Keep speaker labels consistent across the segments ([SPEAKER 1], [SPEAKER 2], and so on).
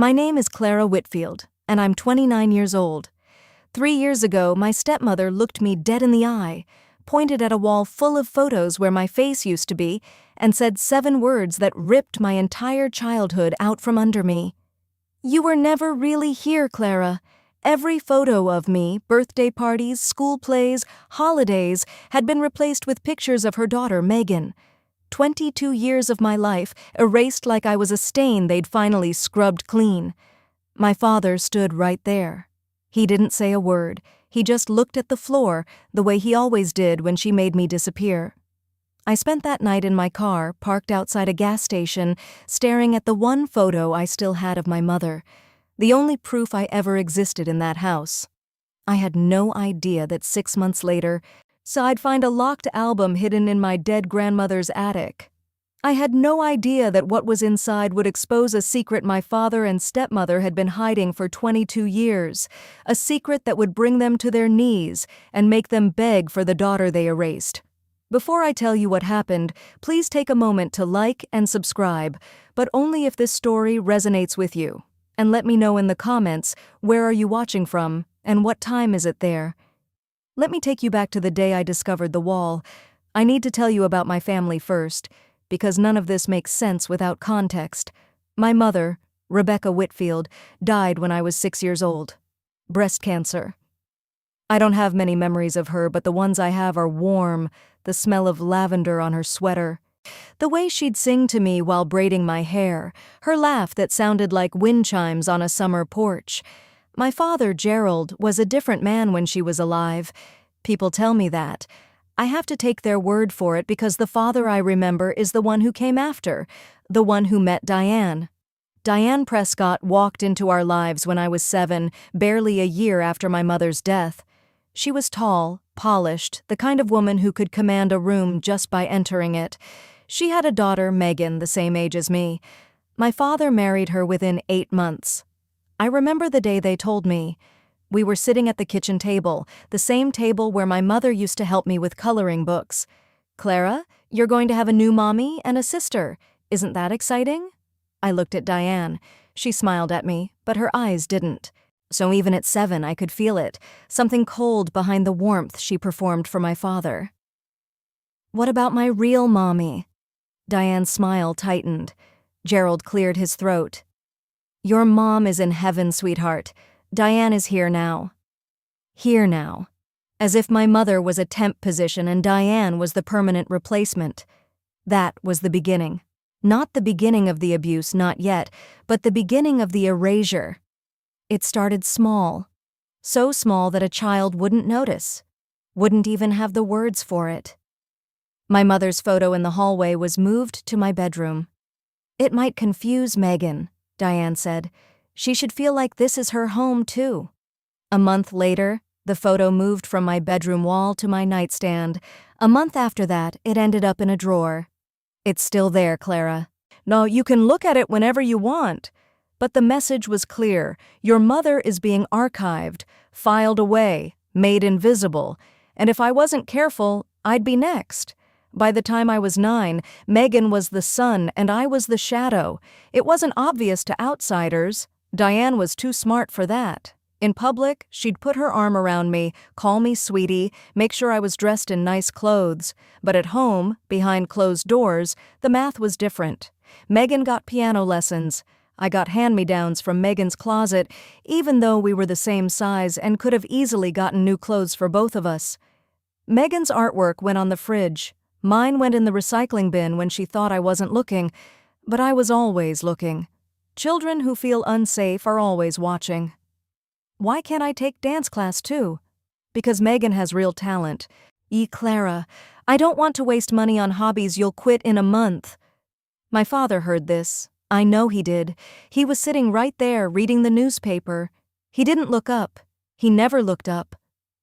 [SPEAKER 1] My name is Clara Whitfield, and I'm 29 years old. 3 years ago, my stepmother looked me dead in the eye, pointed at a wall full of photos where my face used to be, and said 7 words that ripped my entire childhood out from under me. "You were never really here, Clara." Every photo of me, birthday parties, school plays, holidays, had been replaced with pictures of her daughter, Megan. 22 years of my life, erased like I was a stain they'd finally scrubbed clean. My father stood right there. He didn't say a word. He just looked at the floor, the way he always did when she made me disappear. I spent that night in my car, parked outside a gas station, staring at the one photo I still had of my mother, the only proof I ever existed in that house. I had no idea that 6 months later, I'd find a locked album hidden in my dead grandmother's attic. I had no idea that what was inside would expose a secret my father and stepmother had been hiding for 22 years, a secret that would bring them to their knees and make them beg for the daughter they erased. Before I tell you what happened, please take a moment to like and subscribe, but only if this story resonates with you. And let me know in the comments, where are you watching from, and what time is it there? Let me take you back to the day I discovered the wall. I need to tell you about my family first, because none of this makes sense without context. My mother, Rebecca Whitfield, died when I was 6 years old. Breast cancer. I don't have many memories of her, but the ones I have are warm, the smell of lavender on her sweater, the way she'd sing to me while braiding my hair, her laugh that sounded like wind chimes on a summer porch. My father, Gerald, was a different man when she was alive. People tell me that. I have to take their word for it because the father I remember is the one who came after, the one who met Diane. Diane Prescott walked into our lives when I was 7, barely a year after my mother's death. She was tall, polished, the kind of woman who could command a room just by entering it. She had a daughter, Megan, the same age as me. My father married her within 8 months. I remember the day they told me. We were sitting at the kitchen table, the same table where my mother used to help me with coloring books. "Clara, you're going to have a new mommy and a sister. Isn't that exciting?" I looked at Diane. She smiled at me, but her eyes didn't. So even at 7, I could feel it, something cold behind the warmth she performed for my father. "What about my real mommy?" Diane's smile tightened. Gerald cleared his throat. "Your mom is in heaven, sweetheart. Diane is here now." Here now. As if my mother was a temp position and Diane was the permanent replacement. That was the beginning. Not the beginning of the abuse, not yet, but the beginning of the erasure. It started small. So small that a child wouldn't notice. Wouldn't even have the words for it. My mother's photo in the hallway was moved to my bedroom. "It might confuse Megan," Diane said. "She should feel like this is her home, too." A month later, the photo moved from my bedroom wall to my nightstand. A month after that, it ended up in a drawer. "It's still there, Clara. No, you can look at it whenever you want." But the message was clear. Your mother is being archived, filed away, made invisible. And if I wasn't careful, I'd be next. By the time I was 9, Megan was the sun and I was the shadow. It wasn't obvious to outsiders. Diane was too smart for that. In public, she'd put her arm around me, call me sweetie, make sure I was dressed in nice clothes. But at home, behind closed doors, the math was different. Megan got piano lessons. I got hand-me-downs from Megan's closet, even though we were the same size and could have easily gotten new clothes for both of us. Megan's artwork went on the fridge. Mine went in the recycling bin when she thought I wasn't looking, but I was always looking. Children who feel unsafe are always watching. Why can't I take dance class too? Because Megan has real talent. Clara, I don't want to waste money on hobbies you'll quit in a month. My father heard this. I know he did. He was sitting right there reading the newspaper. He didn't look up. He never looked up.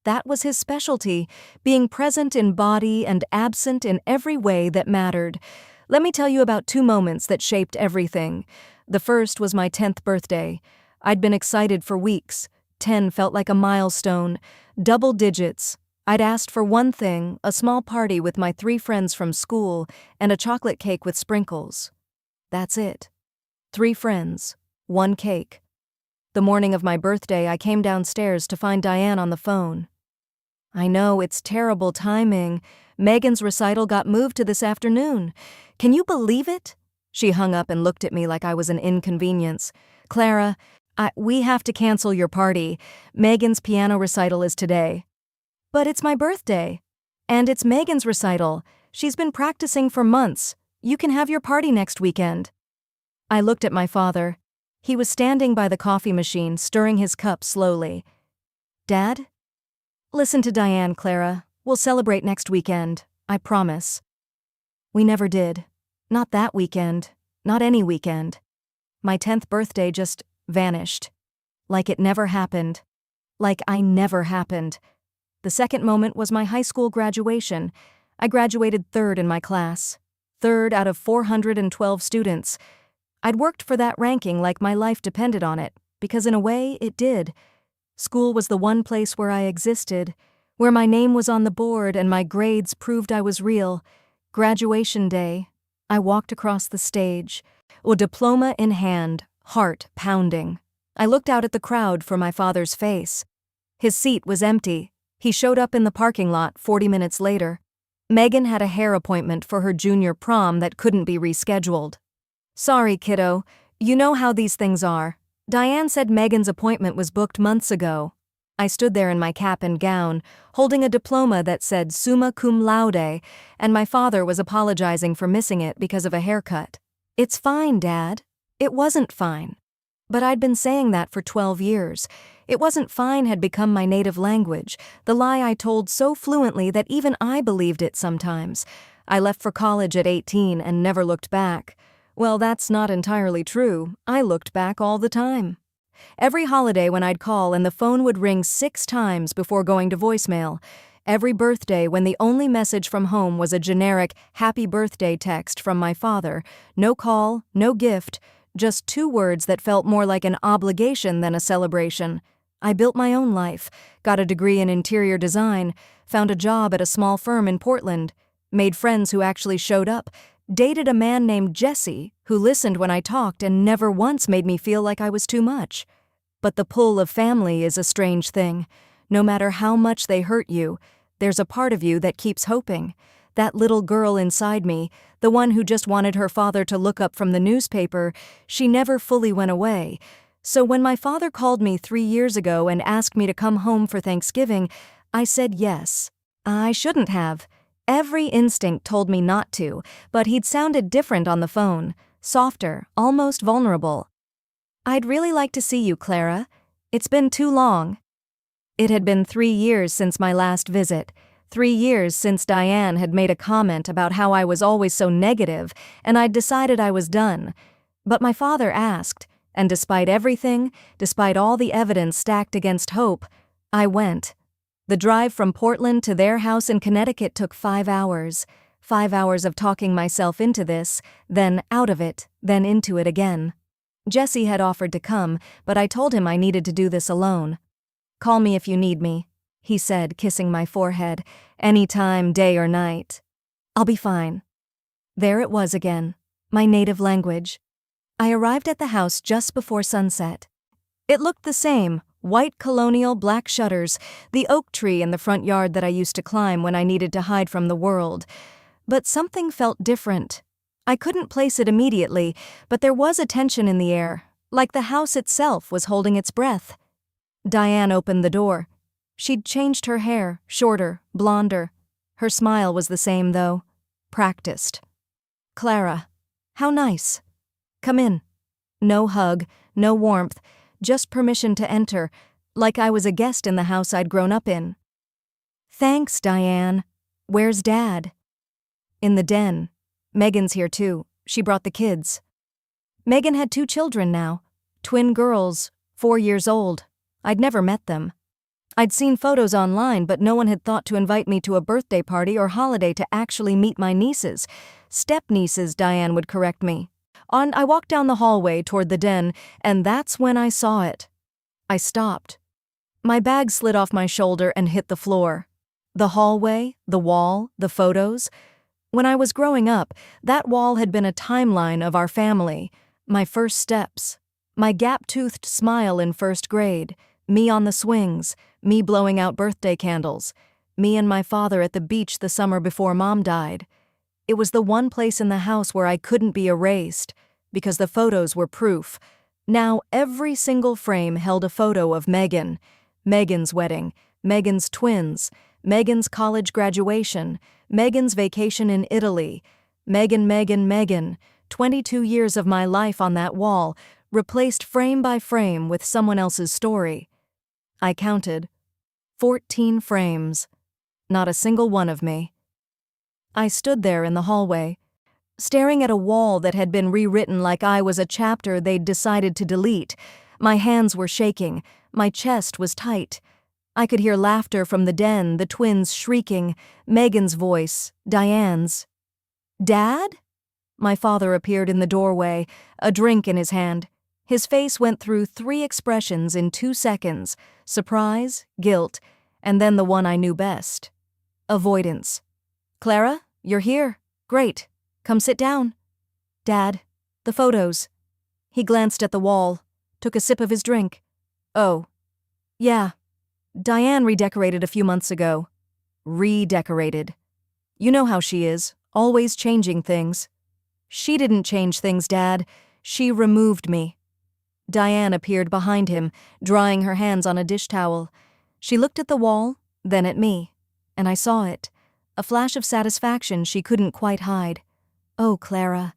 [SPEAKER 1] That was his specialty, being present in body and absent in every way that mattered. Let me tell you about 2 moments that shaped everything. The first was my 10th birthday. I'd been excited for weeks. 10 felt like a milestone. Double digits. I'd asked for one thing, a small party with my 3 friends from school, and a chocolate cake with sprinkles. That's it. 3 friends. one cake. The morning of my birthday, I came downstairs to find Diane on the phone. I know, it's terrible timing. Megan's recital got moved to this afternoon. Can you believe it? She hung up and looked at me like I was an inconvenience. Clara, we have to cancel your party. Megan's piano recital is today. But it's my birthday. And it's Megan's recital. She's been practicing for months. You can have your party next weekend. I looked at my father. He was standing by the coffee machine, stirring his cup slowly. Dad? Listen to Diane, Clara. We'll celebrate next weekend. I promise. We never did. Not that weekend. Not any weekend. My 10th birthday just vanished. Like it never happened. Like I never happened. The second moment was my high school graduation. I graduated third in my class. Third out of 412 students. I'd worked for that ranking like my life depended on it, because in a way, it did. School was the one place where I existed, where my name was on the board and my grades proved I was real. Graduation day, I walked across the stage, a diploma in hand, heart pounding. I looked out at the crowd for my father's face. His seat was empty. He showed up in the parking lot 40 minutes later. Megan had a hair appointment for her junior prom that couldn't be rescheduled. Sorry, kiddo. You know how these things are. Diane said Megan's appointment was booked months ago. I stood there in my cap and gown, holding a diploma that said summa cum laude, and my father was apologizing for missing it because of a haircut. It's fine, Dad. It wasn't fine. But I'd been saying that for 12 years. It wasn't fine had become my native language, the lie I told so fluently that even I believed it sometimes. I left for college at 18 and never looked back. Well, that's not entirely true. I looked back all the time. Every holiday when I'd call and the phone would ring 6 times before going to voicemail. Every birthday when the only message from home was a generic happy birthday text from my father. No call, no gift, just 2 words that felt more like an obligation than a celebration. I built my own life, got a degree in interior design, found a job at a small firm in Portland, made friends who actually showed up, dated a man named Jesse who listened when I talked and never once made me feel like I was too much. But the pull of family is a strange thing. No matter how much they hurt you, there's a part of you that keeps hoping. That little girl inside me, the one who just wanted her father to look up from the newspaper, she never fully went away. So when my father called me 3 years ago and asked me to come home for Thanksgiving, I said yes. I shouldn't have. Every instinct told me not to, but he'd sounded different on the phone, softer, almost vulnerable. I'd really like to see you, Clara. It's been too long. It had been 3 years since my last visit, 3 years since Diane had made a comment about how I was always so negative, and I'd decided I was done. But my father asked, and despite everything, despite all the evidence stacked against hope, I went. The drive from Portland to their house in Connecticut took 5 hours. 5 hours of talking myself into this, then out of it, then into it again. Jesse had offered to come, but I told him I needed to do this alone. Call me if you need me, he said, kissing my forehead. Anytime, day or night. I'll be fine. There it was again, my native language. I arrived at the house just before sunset. It looked the same, white colonial black shutters, the oak tree in the front yard that I used to climb when I needed to hide from the world. But something felt different. I couldn't place it immediately, but there was a tension in the air, like the house itself was holding its breath. Diane opened the door. She'd changed her hair, shorter, blonder. Her smile was the same, though. Practiced. Clara. How nice. Come in. No hug, no warmth, just permission to enter, like I was a guest in the house I'd grown up in. Thanks, Diane. Where's Dad? In the den. Megan's here too. She brought the kids. Megan had 2 children now. Twin girls, 4 years old. I'd never met them. I'd seen photos online, but no one had thought to invite me to a birthday party or holiday to actually meet my nieces. Step-nieces, Diane would correct me. I walked down the hallway toward the den, and that's when I saw it. I stopped. My bag slid off my shoulder and hit the floor. The hallway, the wall, the photos. When I was growing up, that wall had been a timeline of our family, my first steps. My gap-toothed smile in first grade, me on the swings, me blowing out birthday candles, me and my father at the beach the summer before Mom died. It was the one place in the house where I couldn't be erased, because the photos were proof. Now every single frame held a photo of Megan, Megan's wedding, Megan's twins, Megan's college graduation, Megan's vacation in Italy, Megan, 22 years of my life on that wall, replaced frame by frame with someone else's story. I counted. 14 frames. Not a single one of me. I stood there in the hallway, staring at a wall that had been rewritten like I was a chapter they'd decided to delete. My hands were shaking, my chest was tight. I could hear laughter from the den, the twins shrieking, Megan's voice, Diane's. "Dad?" My father appeared in the doorway, a drink in his hand. His face went through 3 expressions in 2 seconds: surprise, guilt, and then the one I knew best: avoidance. "Clara, you're here. Great. Come sit down." "Dad, the photos." He glanced at the wall, took a sip of his drink. "Oh, yeah. Diane redecorated a few months ago." Redecorated. You know how she is, always changing things. "She didn't change things, Dad. She removed me." Diane appeared behind him, drying her hands on a dish towel. She looked at the wall, then at me, and I saw it, a flash of satisfaction she couldn't quite hide. "Oh, Clara."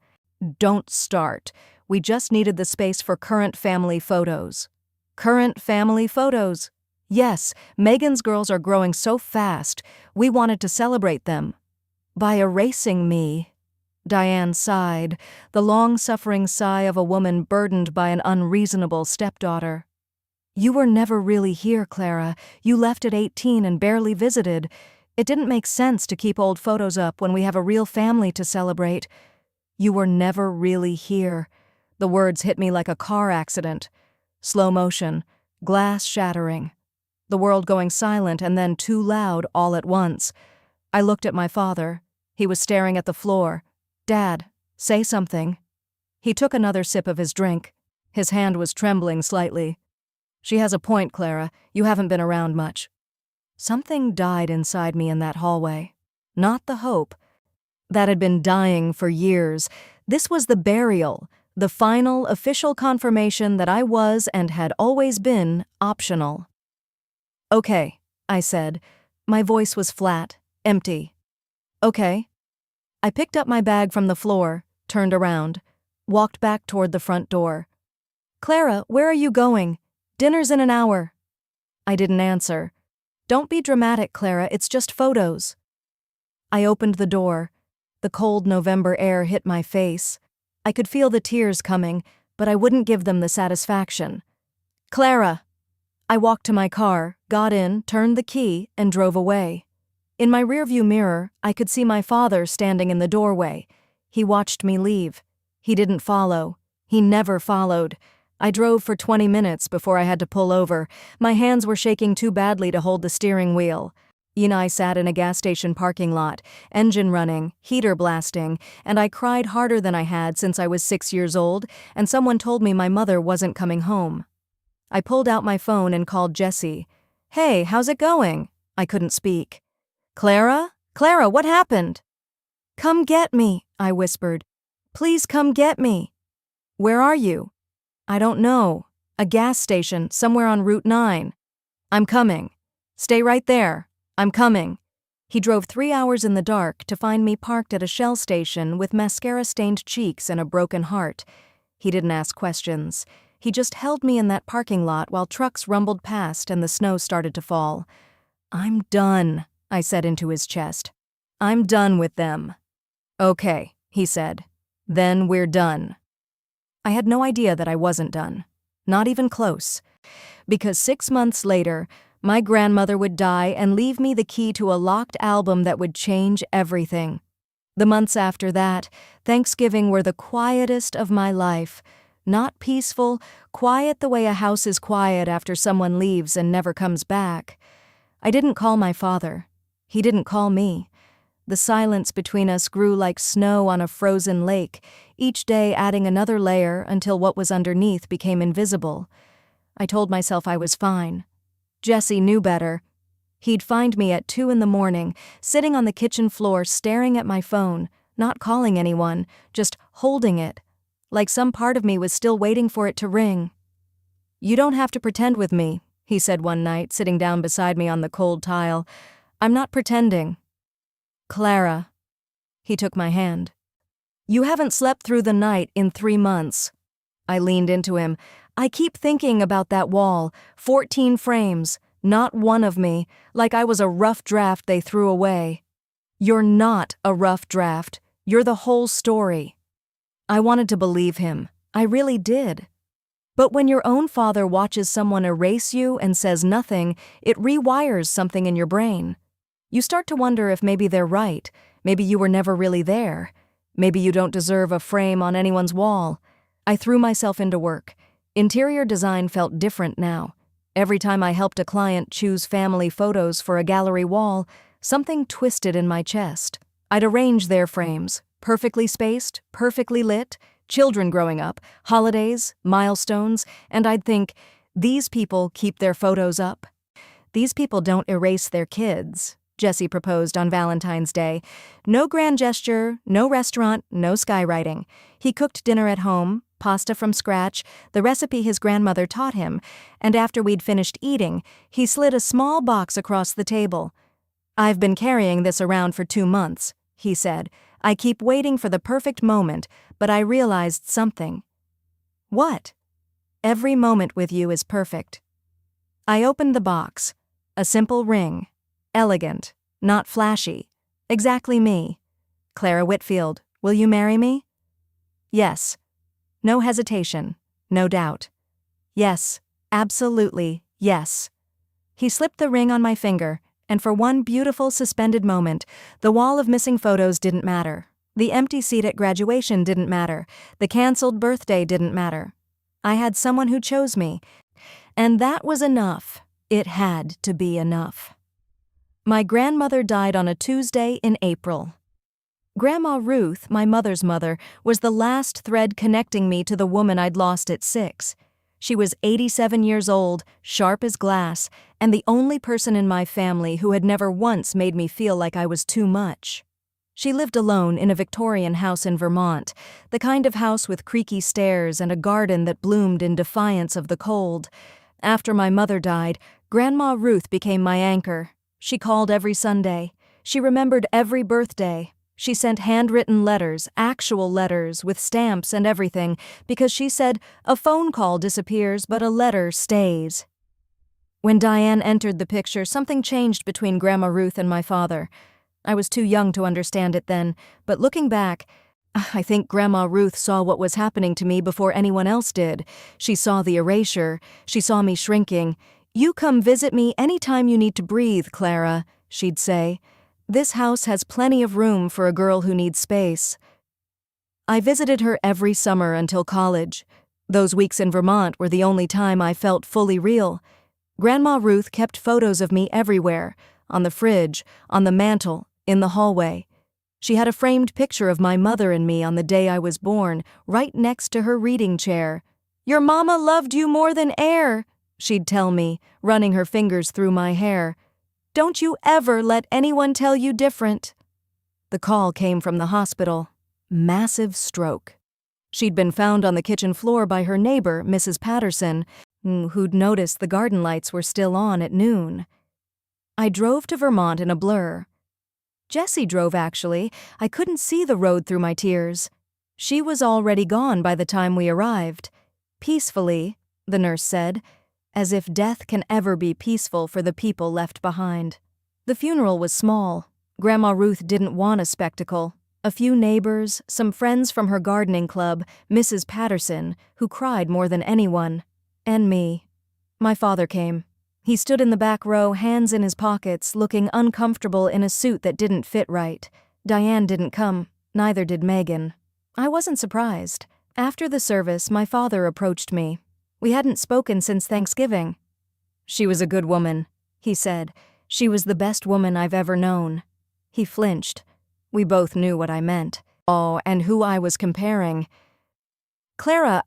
[SPEAKER 1] "Don't start. We just needed the space for current family photos." "Current family photos?" "Yes, Megan's girls are growing so fast. We wanted to celebrate them." "By erasing me." Diane sighed, the long-suffering sigh of a woman burdened by an unreasonable stepdaughter. "You were never really here, Clara. You left at 18 and barely visited. It didn't make sense to keep old photos up when we have a real family to celebrate." "You were never really here." The words hit me like a car accident. Slow motion, glass shattering. The world going silent and then too loud all at once. I looked at my father. He was staring at the floor. "Dad, say something." He took another sip of his drink. His hand was trembling slightly. "She has a point, Clara. You haven't been around much." Something died inside me in that hallway. Not the hope. That had been dying for years. This was the burial, the final official confirmation that I was and had always been optional. "Okay," I said. My voice was flat, empty. "Okay." I picked up my bag from the floor, turned around, walked back toward the front door. "Clara, where are you going? Dinner's in an hour." I didn't answer. "Don't be dramatic, Clara, it's just photos." I opened the door. The cold November air hit my face. I could feel the tears coming, but I wouldn't give them the satisfaction. "Clara!" I walked to my car, got in, turned the key, and drove away. In my rearview mirror, I could see my father standing in the doorway. He watched me leave. He didn't follow. He never followed. I drove for 20 minutes before I had to pull over. My hands were shaking too badly to hold the steering wheel. I sat in a gas station parking lot, engine running, heater blasting, and I cried harder than I had since I was 6 years old, and someone told me my mother wasn't coming home. I pulled out my phone and called Jesse. "Hey, how's it going?" I couldn't speak. "Clara? Clara, what happened?" "Come get me," I whispered. "Please come get me." "Where are you?" "I don't know. A gas station, somewhere on Route 9. "I'm coming. Stay right there. I'm coming." He drove 3 hours in the dark to find me parked at a Shell station with mascara-stained cheeks and a broken heart. He didn't ask questions. He just held me in that parking lot while trucks rumbled past and the snow started to fall. "I'm done," I said into his chest. "I'm done with them." "Okay," he said. "Then we're done." I had no idea that I wasn't done. Not even close. Because 6 months later, my grandmother would die and leave me the key to a locked album that would change everything. The months after that, Thanksgiving were the quietest of my life. Not peaceful, quiet the way a house is quiet after someone leaves and never comes back. I didn't call my father. He didn't call me. The silence between us grew like snow on a frozen lake, each day adding another layer until what was underneath became invisible. I told myself I was fine. Jesse knew better. He'd find me at 2 a.m, sitting on the kitchen floor staring at my phone, not calling anyone, just holding it, like some part of me was still waiting for it to ring. "You don't have to pretend with me," he said one night, sitting down beside me on the cold tile. "I'm not pretending." "Clara." He took my hand. "You haven't slept through the night in 3 months. I leaned into him. "I keep thinking about that wall, 14 frames, not one of me, like I was a rough draft they threw away." "You're not a rough draft. You're the whole story." I wanted to believe him. I really did. But when your own father watches someone erase you and says nothing, it rewires something in your brain. You start to wonder if maybe they're right. Maybe you were never really there. Maybe you don't deserve a frame on anyone's wall. I threw myself into work. Interior design felt different now. Every time I helped a client choose family photos for a gallery wall, something twisted in my chest. I'd arrange their frames, perfectly spaced, perfectly lit, children growing up, holidays, milestones, and I'd think, these people keep their photos up. "These people don't erase their kids," Jesse proposed on Valentine's Day. No grand gesture, no restaurant, no skywriting. He cooked dinner at home, pasta from scratch, the recipe his grandmother taught him, and after we'd finished eating, he slid a small box across the table. "I've been carrying this around for 2 months, he said. "I keep waiting for the perfect moment, but I realized something." "What?" "Every moment with you is perfect." I opened the box. A simple ring. Elegant, not flashy. Exactly me. "Clara Whitfield, will you marry me?" "Yes." No hesitation, no doubt. "Yes, absolutely, yes." He slipped the ring on my finger, and for one beautiful suspended moment, the wall of missing photos didn't matter. The empty seat at graduation didn't matter. The canceled birthday didn't matter. I had someone who chose me, and that was enough. It had to be enough. My grandmother died on a Tuesday in April. Grandma Ruth, my mother's mother, was the last thread connecting me to the woman I'd lost at 6. She was 87 years old, sharp as glass, and the only person in my family who had never once made me feel like I was too much. She lived alone in a Victorian house in Vermont, the kind of house with creaky stairs and a garden that bloomed in defiance of the cold. After my mother died, Grandma Ruth became my anchor. She called every Sunday. She remembered every birthday. She sent handwritten letters, actual letters, with stamps and everything, because she said, a phone call disappears, but a letter stays. When Diane entered the picture, something changed between Grandma Ruth and my father. I was too young to understand it then, but looking back, I think Grandma Ruth saw what was happening to me before anyone else did. She saw the erasure. She saw me shrinking. "You come visit me any time you need to breathe, Clara," she'd say. "This house has plenty of room for a girl who needs space." I visited her every summer until college. Those weeks in Vermont were the only time I felt fully real. Grandma Ruth kept photos of me everywhere, on the fridge, on the mantel, in the hallway. She had a framed picture of my mother and me on the day I was born, right next to her reading chair. "Your mama loved you more than air," she'd tell me, running her fingers through my hair. "Don't you ever let anyone tell you different." The call came from the hospital. Massive stroke. She'd been found on the kitchen floor by her neighbor, Mrs. Patterson, who'd noticed the garden lights were still on at noon. I drove to Vermont in a blur. Jesse drove, actually. I couldn't see the road through my tears. She was already gone by the time we arrived. Peacefully, the nurse said, as if death can ever be peaceful for the people left behind. The funeral was small. Grandma Ruth didn't want a spectacle. A few neighbors, some friends from her gardening club, Mrs. Patterson, who cried more than anyone, and me. My father came. He stood in the back row, hands in his pockets, looking uncomfortable in a suit that didn't fit right. Diane didn't come, neither did Megan. I wasn't surprised. After the service, my father approached me. We hadn't spoken since Thanksgiving. "She was a good woman," he said. "She was the best woman I've ever known." He flinched. We both knew what I meant. Oh, and who I was comparing. Clara,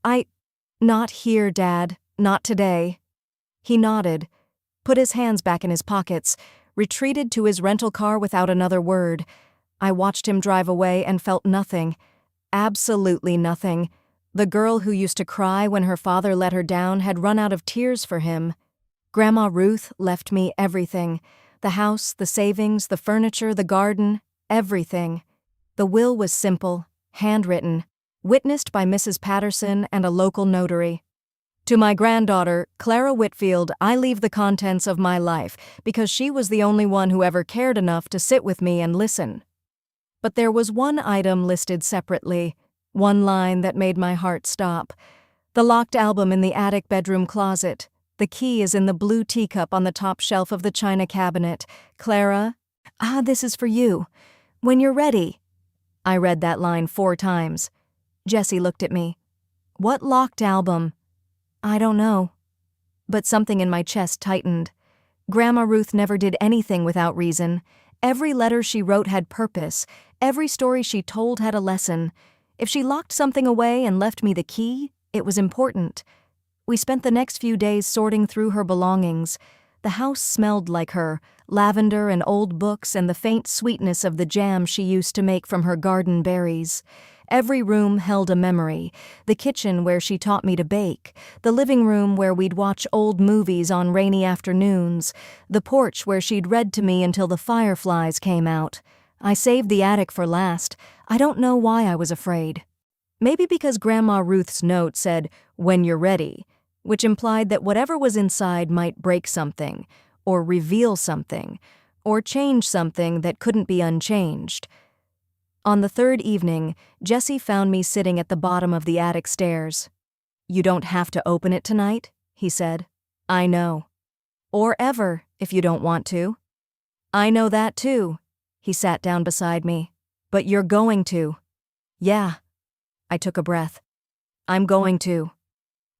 [SPEAKER 1] Not here, Dad. Not today. He nodded, put his hands back in his pockets, retreated to his rental car without another word. I watched him drive away and felt nothing. Absolutely nothing. The girl who used to cry when her father let her down had run out of tears for him. Grandma Ruth left me everything. The house, the savings, the furniture, the garden, everything. The will was simple, handwritten, witnessed by Mrs. Patterson and a local notary. To my granddaughter, Clara Whitfield, I leave the contents of my life because she was the only one who ever cared enough to sit with me and listen. But there was one item listed separately, one line that made my heart stop. The locked album in the attic bedroom closet. The key is in the blue teacup on the top shelf of the china cabinet. Clara, this is for you. When you're ready. I read that line 4 times. Jesse looked at me. What locked album? I don't know. But something in my chest tightened. Grandma Ruth never did anything without reason. Every letter she wrote had purpose. Every story she told had a lesson. If she locked something away and left me the key, it was important. We spent the next few days sorting through her belongings. The house smelled like her, lavender and old books and the faint sweetness of the jam she used to make from her garden berries. Every room held a memory. The kitchen where she taught me to bake, the living room where we'd watch old movies on rainy afternoons, the porch where she'd read to me until the fireflies came out. I saved the attic for last. I don't know why I was afraid. Maybe because Grandma Ruth's note said, "When you're ready," which implied that whatever was inside might break something, or reveal something, or change something that couldn't be unchanged. On the 3rd evening, Jesse found me sitting at the bottom of the attic stairs. "You don't have to open it tonight," he said. "I know. Or ever, if you don't want to." "I know that too." He sat down beside me. "But you're going to." "Yeah." I took a breath. "I'm going to."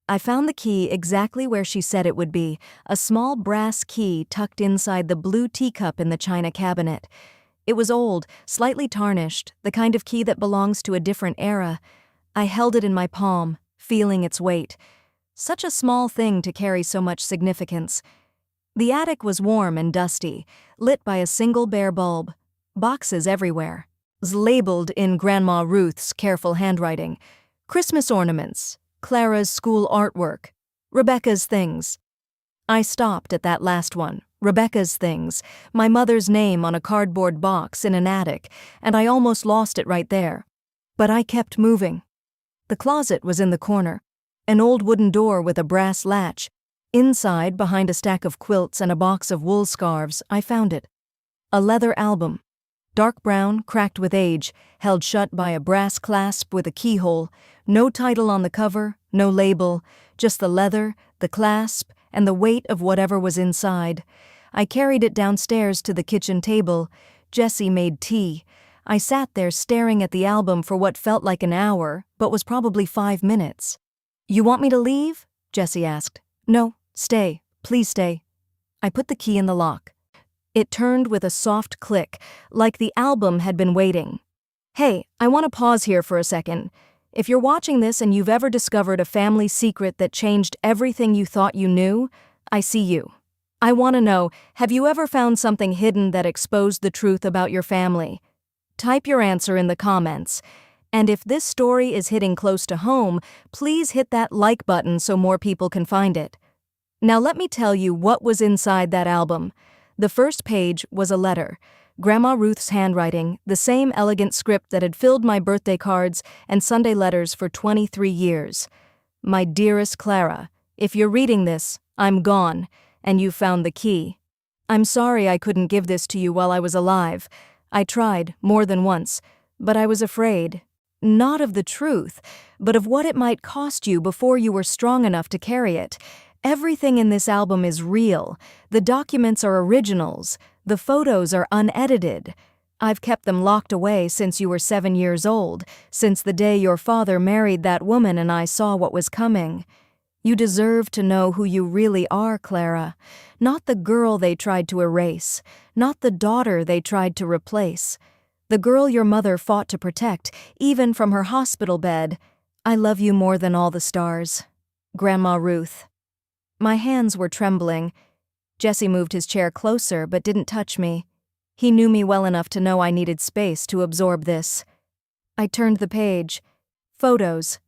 [SPEAKER 1] I found the key exactly where she said it would be, a small brass key tucked inside the blue teacup in the china cabinet. It was old, slightly tarnished, the kind of key that belongs to a different era. I held it in my palm, feeling its weight. Such a small thing to carry so much significance. The attic was warm and dusty, lit by a single bare bulb. Boxes everywhere. Labeled in Grandma Ruth's careful handwriting. Christmas ornaments. Clara's school artwork. Rebecca's things. I stopped at that last one. Rebecca's things, my mother's name on a cardboard box in an attic, and I almost lost it right there. But I kept moving. The closet was in the corner, an old wooden door with a brass latch. Inside, behind a stack of quilts and a box of wool scarves, I found it. A leather album. Dark brown, cracked with age, held shut by a brass clasp with a keyhole, no title on the cover, no label, just the leather, the clasp, and the weight of whatever was inside. I carried it downstairs to the kitchen table. Jesse made tea. I sat there staring at the album for what felt like an hour, but was probably 5 minutes. "You want me to leave?" Jesse asked. "No, stay. Please stay." I put the key in the lock. It turned with a soft click, like the album had been waiting. "Hey, I want to pause here for a second. If you're watching this and you've ever discovered a family secret that changed everything you thought you knew, I see you. I want to know, have you ever found something hidden that exposed the truth about your family? Type your answer in the comments. And if this story is hitting close to home, please hit that like button so more people can find it. Now let me tell you what was inside that album. The first page was a letter. Grandma Ruth's handwriting, the same elegant script that had filled my birthday cards and Sunday letters for 23 years. "My dearest Clara, if you're reading this, I'm gone, and you found the key. I'm sorry I couldn't give this to you while I was alive. I tried, more than once, but I was afraid. Not of the truth, but of what it might cost you before you were strong enough to carry it. Everything in this album is real. The documents are originals. The photos are unedited. I've kept them locked away since you were 7 years old, since the day your father married that woman and I saw what was coming. You deserve to know who you really are, Clara. Not the girl they tried to erase, not the daughter they tried to replace. The girl your mother fought to protect, even from her hospital bed. I love you more than all the stars. Grandma Ruth. My hands were trembling. Jesse moved his chair closer but didn't touch me. He knew me well enough to know I needed space to absorb this. I turned the page. Photos.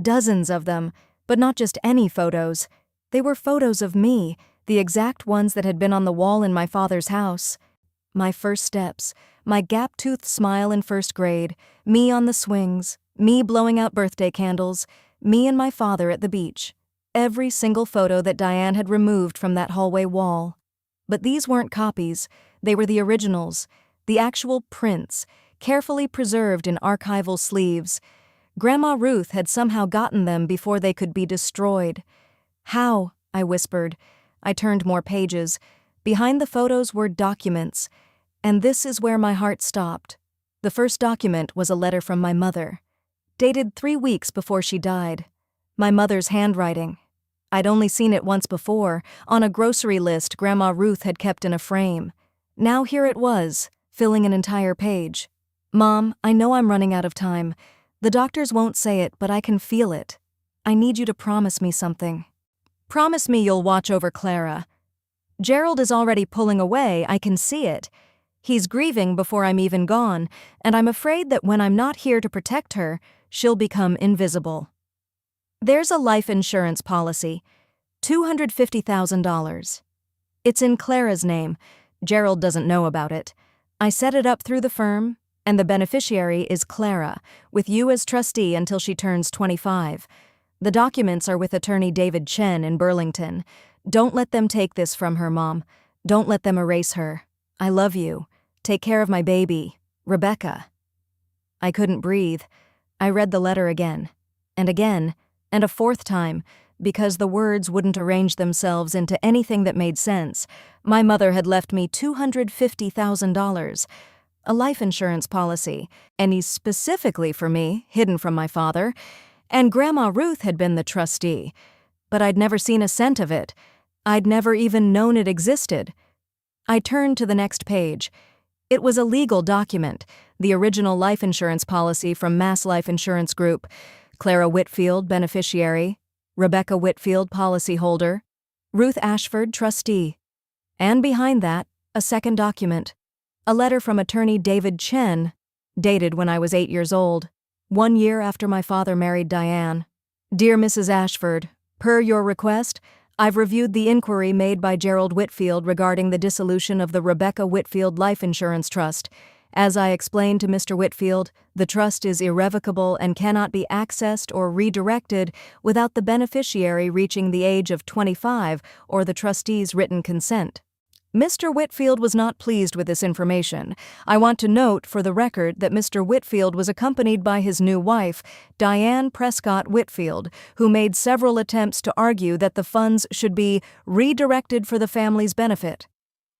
[SPEAKER 1] Dozens of them, but not just any photos. They were photos of me, the exact ones that had been on the wall in my father's house. My first steps, my gap-toothed smile in first grade, me on the swings, me blowing out birthday candles, me and my father at the beach. Every single photo that Diane had removed from that hallway wall. But these weren't copies, they were the originals, the actual prints, carefully preserved in archival sleeves. Grandma Ruth had somehow gotten them before they could be destroyed. How? I whispered. I turned more pages. Behind the photos were documents. And this is where my heart stopped. The first document was a letter from my mother, dated 3 weeks before she died. My mother's handwriting. I'd only seen it once before, on a grocery list Grandma Ruth had kept in a frame. Now here it was, filling an entire page. Mom, I know I'm running out of time. The doctors won't say it, but I can feel it. I need you to promise me something. Promise me you'll watch over Clara. Gerald is already pulling away, I can see it. He's grieving before I'm even gone, and I'm afraid that when I'm not here to protect her, she'll become invisible. There's a life insurance policy, $250,000. It's in Clara's name. Gerald doesn't know about it. I set it up through the firm, and the beneficiary is Clara, with you as trustee until she turns 25. The documents are with attorney David Chen in Burlington. Don't let them take this from her, Mom. Don't let them erase her. I love you. Take care of my baby, Rebecca. I couldn't breathe. I read the letter again, and a fourth time, because the words wouldn't arrange themselves into anything that made sense. My mother had left me $250,000, a life insurance policy, and specifically for me, hidden from my father, and Grandma Ruth had been the trustee. But I'd never seen a cent of it. I'd never even known it existed. I turned to the next page. It was a legal document, the original life insurance policy from Mass Life Insurance Group. Clara Whitfield, beneficiary. Rebecca Whitfield, policyholder. Ruth Ashford, trustee. And behind that, a second document. A letter from attorney David Chen, dated when I was 8 years old, 1 year after my father married Diane. Dear Mrs. Ashford, per your request, I've reviewed the inquiry made by Gerald Whitfield regarding the dissolution of the Rebecca Whitfield Life Insurance Trust. As I explained to Mr. Whitfield, the trust is irrevocable and cannot be accessed or redirected without the beneficiary reaching the age of 25 or the trustee's written consent. Mr. Whitfield was not pleased with this information. I want to note for the record that Mr. Whitfield was accompanied by his new wife, Diane Prescott Whitfield, who made several attempts to argue that the funds should be redirected for the family's benefit.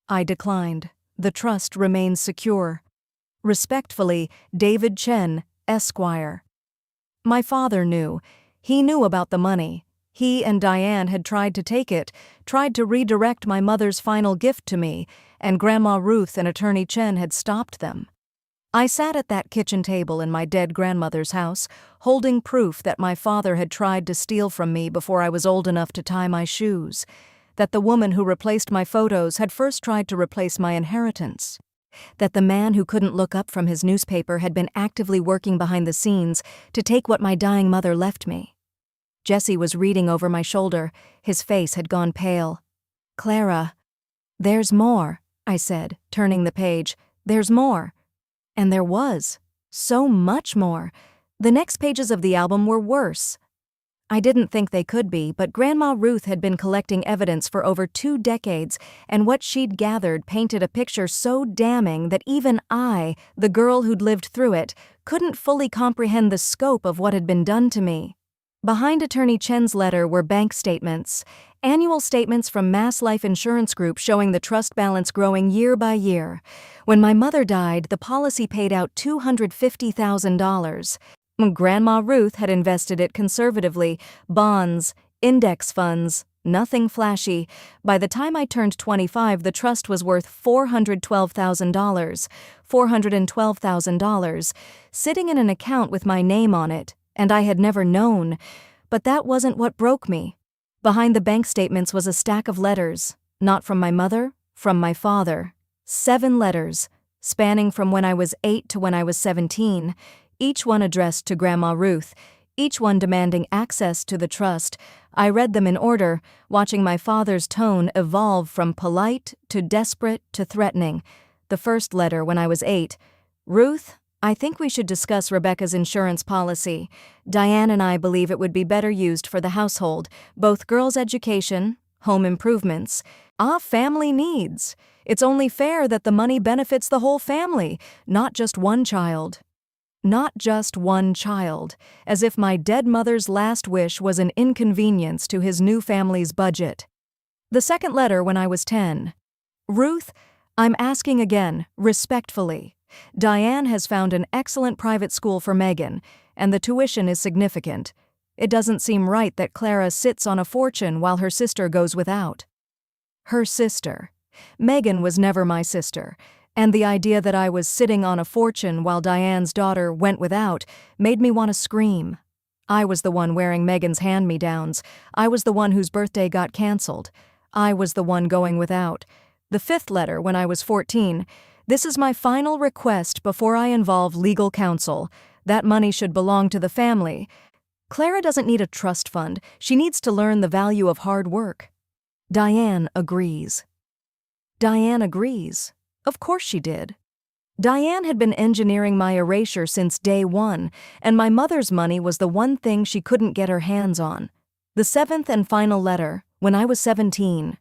[SPEAKER 1] I declined. The trust remains secure. Respectfully, David Chen, Esquire. My father knew. He knew about the money. He and Diane had tried to take it, tried to redirect my mother's final gift to me, and Grandma Ruth and Attorney Chen had stopped them. I sat at that kitchen table in my dead grandmother's house, holding proof that my father had tried to steal from me before I was old enough to tie my shoes, that the woman who replaced my photos had first tried to replace my inheritance, that the man who couldn't look up from his newspaper had been actively working behind the scenes to take what my dying mother left me. Jesse was reading over my shoulder. His face had gone pale. Clara. There's more, I said, turning the page. There's more. And there was. So much more. The next pages of the album were worse. I didn't think they could be, but Grandma Ruth had been collecting evidence for over 2 decades, and what she'd gathered painted a picture so damning that even I, the girl who'd lived through it, couldn't fully comprehend the scope of what had been done to me. Behind Attorney Chen's letter were bank statements, annual statements from Mass Life Insurance Group showing the trust balance growing year by year. When my mother died, the policy paid out $250,000. Grandma Ruth had invested it conservatively, bonds, index funds, Nothing flashy. By the time I turned 25, the trust was worth $412,000, sitting in an account with my name on it, and I had never known. But that wasn't what broke me. Behind the bank statements was a stack of letters, not from my mother, from my father. 7 letters, spanning from when I was 8 to when I was 17, each one addressed to Grandma Ruth, each one demanding access to the trust. I read them in order, watching my father's tone evolve from polite to desperate to threatening. The first letter when I was 8. Ruth, I think we should discuss Rebecca's insurance policy. Diane and I believe it would be better used for the household, both girls' education, home improvements, family needs. It's only fair that the money benefits the whole family, not just one child. Not just one child, as if my dead mother's last wish was an inconvenience to his new family's budget. The second letter when I was 10. Ruth, I'm asking again, respectfully. Diane has found an excellent private school for Megan, and the tuition is significant. It doesn't seem right that Clara sits on a fortune while her sister goes without. Her sister. Megan was never my sister, and the idea that I was sitting on a fortune while Diane's daughter went without made me want to scream. I was the one wearing Megan's hand-me-downs. I was the one whose birthday got canceled. I was the one going without. The fifth letter when I was 14. This is my final request before I involve legal counsel. That money should belong to the family. Clara doesn't need a trust fund. She needs to learn the value of hard work. Diane agrees. Diane agrees. Of course she did. Diane had been engineering my erasure since day one, and my mother's money was the one thing she couldn't get her hands on. The seventh and final letter, when I was 17.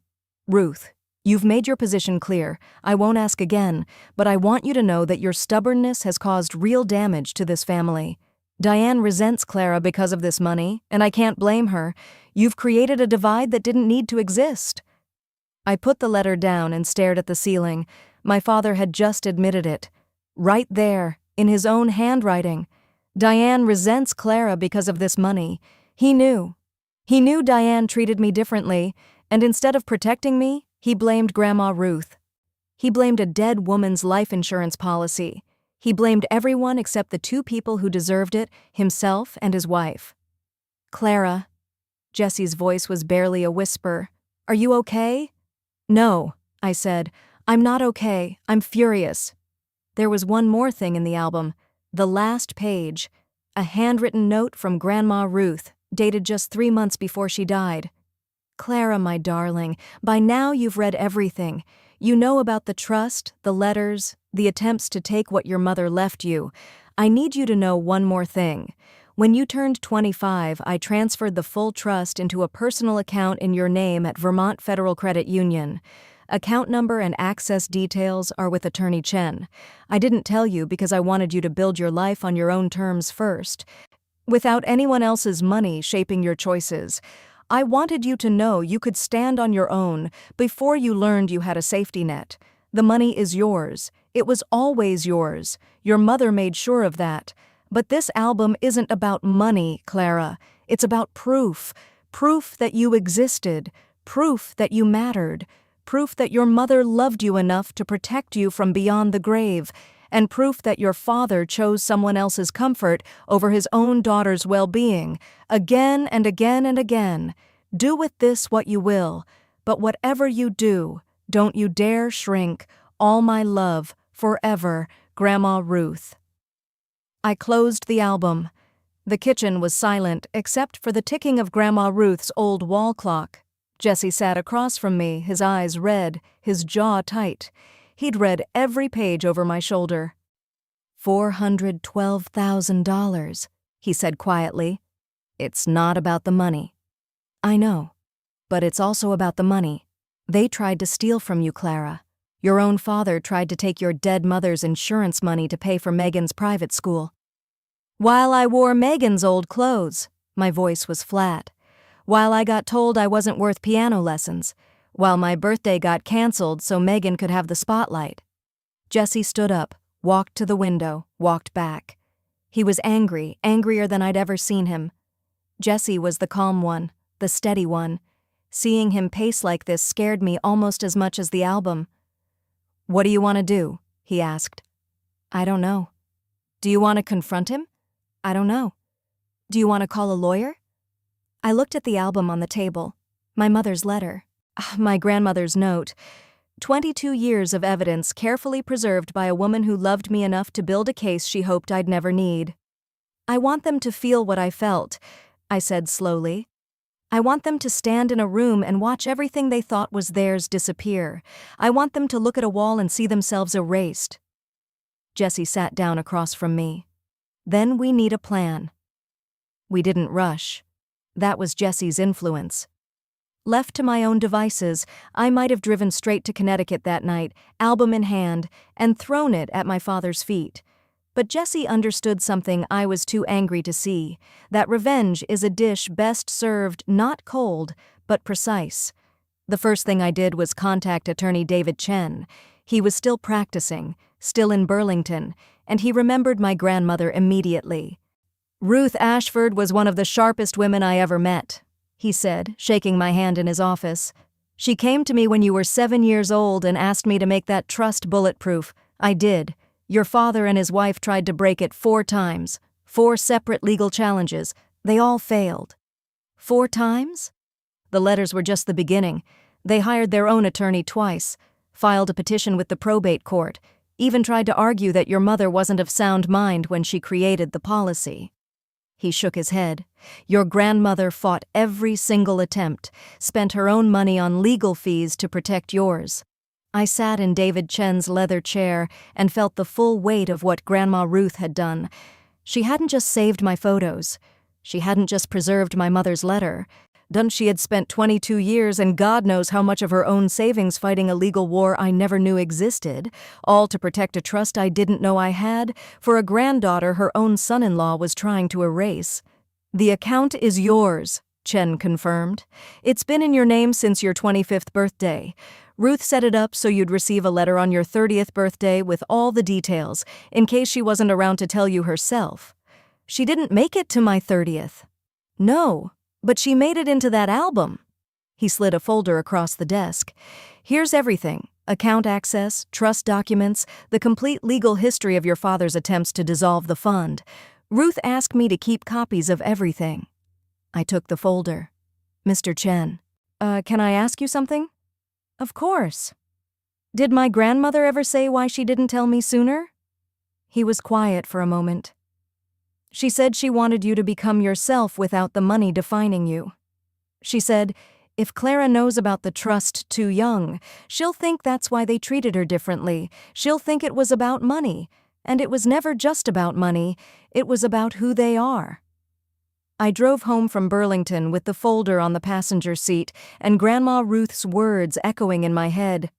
[SPEAKER 1] Ruth, you've made your position clear. I won't ask again, but I want you to know that your stubbornness has caused real damage to this family. Diane resents Clara because of this money, and I can't blame her. You've created a divide that didn't need to exist. I put the letter down and stared at the ceiling. My father had just admitted it. Right there, in his own handwriting. Diane resents Clara because of this money. He knew. He knew Diane treated me differently, and instead of protecting me, he blamed Grandma Ruth. He blamed a dead woman's life insurance policy. He blamed everyone except the 2 people who deserved it, himself and his wife. Clara. Jesse's voice was barely a whisper. Are you okay? No, I said. I'm not okay. I'm furious. There was one more thing in the album. The last page. A handwritten note from Grandma Ruth, dated just 3 months before she died. Clara, my darling, by now you've read everything. You know about the trust, the letters, the attempts to take what your mother left you. I need you to know one more thing. When you turned 25, I transferred the full trust into a personal account in your name at Vermont Federal Credit Union. Account number and access details are with Attorney Chen. I didn't tell you because I wanted you to build your life on your own terms first, without anyone else's money shaping your choices. I wanted you to know you could stand on your own before you learned you had a safety net. The money is yours. It was always yours. Your mother made sure of that. But this album isn't about money, Clara. It's about proof. Proof that you existed. Proof that you mattered. Proof that your mother loved you enough to protect you from beyond the grave. And proof that your father chose someone else's comfort over his own daughter's well-being. Again and again and again. Do with this what you will. But whatever you do, don't you dare shrink. All my love, forever, Grandma Ruth. I closed the album. The kitchen was silent except for the ticking of Grandma Ruth's old wall clock. Jesse sat across from me, his eyes red, his jaw tight. He'd read every page over my shoulder. $412,000, he said quietly. It's not about the money. I know, but it's also about the money. They tried to steal from you, Clara. Your own father tried to take your dead mother's insurance money to pay for Megan's private school. While I wore Megan's old clothes, my voice was flat. While I got told I wasn't worth piano lessons. While my birthday got canceled so Megan could have the spotlight. Jesse stood up, walked to the window, walked back. He was angry, angrier than I'd ever seen him. Jesse was the calm one, the steady one. Seeing him pace like this scared me almost as much as the album. "What do you want to do?" he asked. "I don't know." "Do you want to confront him?" "I don't know." "Do you want to call a lawyer?" I looked at the album on the table. My mother's letter. My grandmother's note. 22 years of evidence carefully preserved by a woman who loved me enough to build a case she hoped I'd never need. "I want them to feel what I felt," I said slowly. "I want them to stand in a room and watch everything they thought was theirs disappear. I want them to look at a wall and see themselves erased." Jesse sat down across from me. "Then we need a plan." We didn't rush. That was Jesse's influence. Left to my own devices, I might have driven straight to Connecticut that night, album in hand, and thrown it at my father's feet. But Jesse understood something I was too angry to see, that revenge is a dish best served not cold, but precise. The first thing I did was contact attorney David Chen. He was still practicing, still in Burlington, and he remembered my grandmother immediately. "Ruth Ashford was one of the sharpest women I ever met," he said, shaking my hand in his office. "She came to me when you were 7 years old and asked me to make that trust bulletproof. I did. Your father and his wife tried to break it 4 times. 4 separate legal challenges. They all failed." 4 times? The letters were just the beginning. They hired their own attorney twice, filed a petition with the probate court, even tried to argue that your mother wasn't of sound mind when she created the policy. He shook his head. "Your grandmother fought every single attempt, spent her own money on legal fees to protect yours." I sat in David Chen's leather chair and felt the full weight of what Grandma Ruth had done. She hadn't just saved my photos. She hadn't just preserved my mother's letter. She had spent 22 years and God knows how much of her own savings fighting a legal war I never knew existed, all to protect a trust I didn't know I had, for a granddaughter her own son-in-law was trying to erase. "The account is yours," Chen confirmed. "It's been in your name since your 25th birthday. Ruth set it up so you'd receive a letter on your 30th birthday with all the details, in case she wasn't around to tell you herself. She didn't make it to my 30th. No, but she made it into that album." He slid a folder across the desk. "Here's everything: account access, trust documents, the complete legal history of your father's attempts to dissolve the fund. Ruth asked me to keep copies of everything." I took the folder. "Mr. Chen, can I ask you something?" "Of course." "Did my grandmother ever say why she didn't tell me sooner?" He was quiet for a moment. "She said she wanted you to become yourself without the money defining you. She said, if Clara knows about the trust too young, she'll think that's why they treated her differently. She'll think it was about money, and it was never just about money, it was about who they are." I drove home from Burlington with the folder on the passenger seat and Grandma Ruth's words echoing in my head.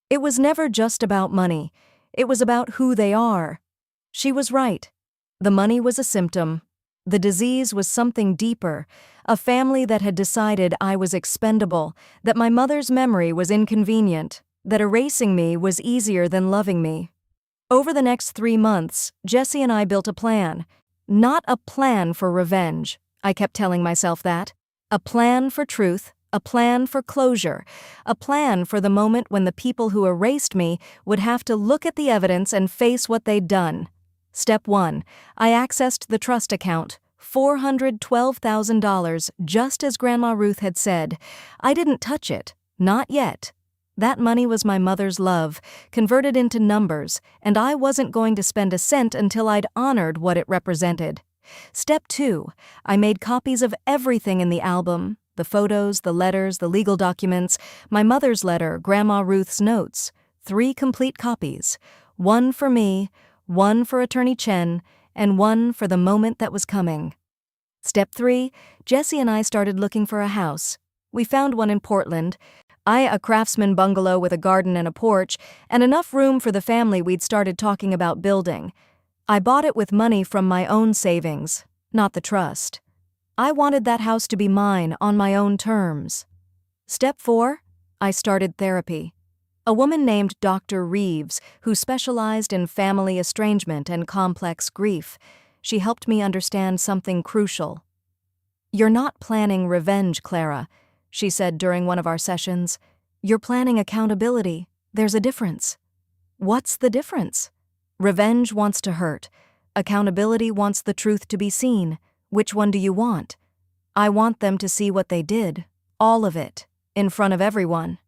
[SPEAKER 1] It was never just about money. It was about who they are. She was right. The money was a symptom. The disease was something deeper, a family that had decided I was expendable, that my mother's memory was inconvenient, that erasing me was easier than loving me. Over the next 3 months, Jesse and I built a plan. Not a plan for revenge. I kept telling myself that. A plan for truth, a plan for closure, a plan for the moment when the people who erased me would have to look at the evidence and face what they'd done. Step 1. I accessed the trust account, $412,000, just as Grandma Ruth had said. I didn't touch it. Not yet. That money was my mother's love, converted into numbers, and I wasn't going to spend a cent until I'd honored what it represented. Step 2. I made copies of everything in the album: the photos, the letters, the legal documents, my mother's letter, Grandma Ruth's notes. 3 complete copies. 1 for me, 1 for Attorney Chen, and 1 for the moment that was coming. Step 3. Jesse and I started looking for a house. We found one in Portland. A craftsman bungalow with a garden and a porch, and enough room for the family we'd started talking about building. I bought it with money from my own savings, not the trust. I wanted that house to be mine on my own terms. Step 4. I started therapy. A woman named Dr. Reeves, who specialized in family estrangement and complex grief. She helped me understand something crucial. You're not planning revenge, Clara. she said during one of our sessions. "You're planning accountability. There's a difference." "What's the difference?" "Revenge wants to hurt. Accountability wants the truth to be seen. Which one do you want?" "I want them to see what they did. All of it. In front of everyone."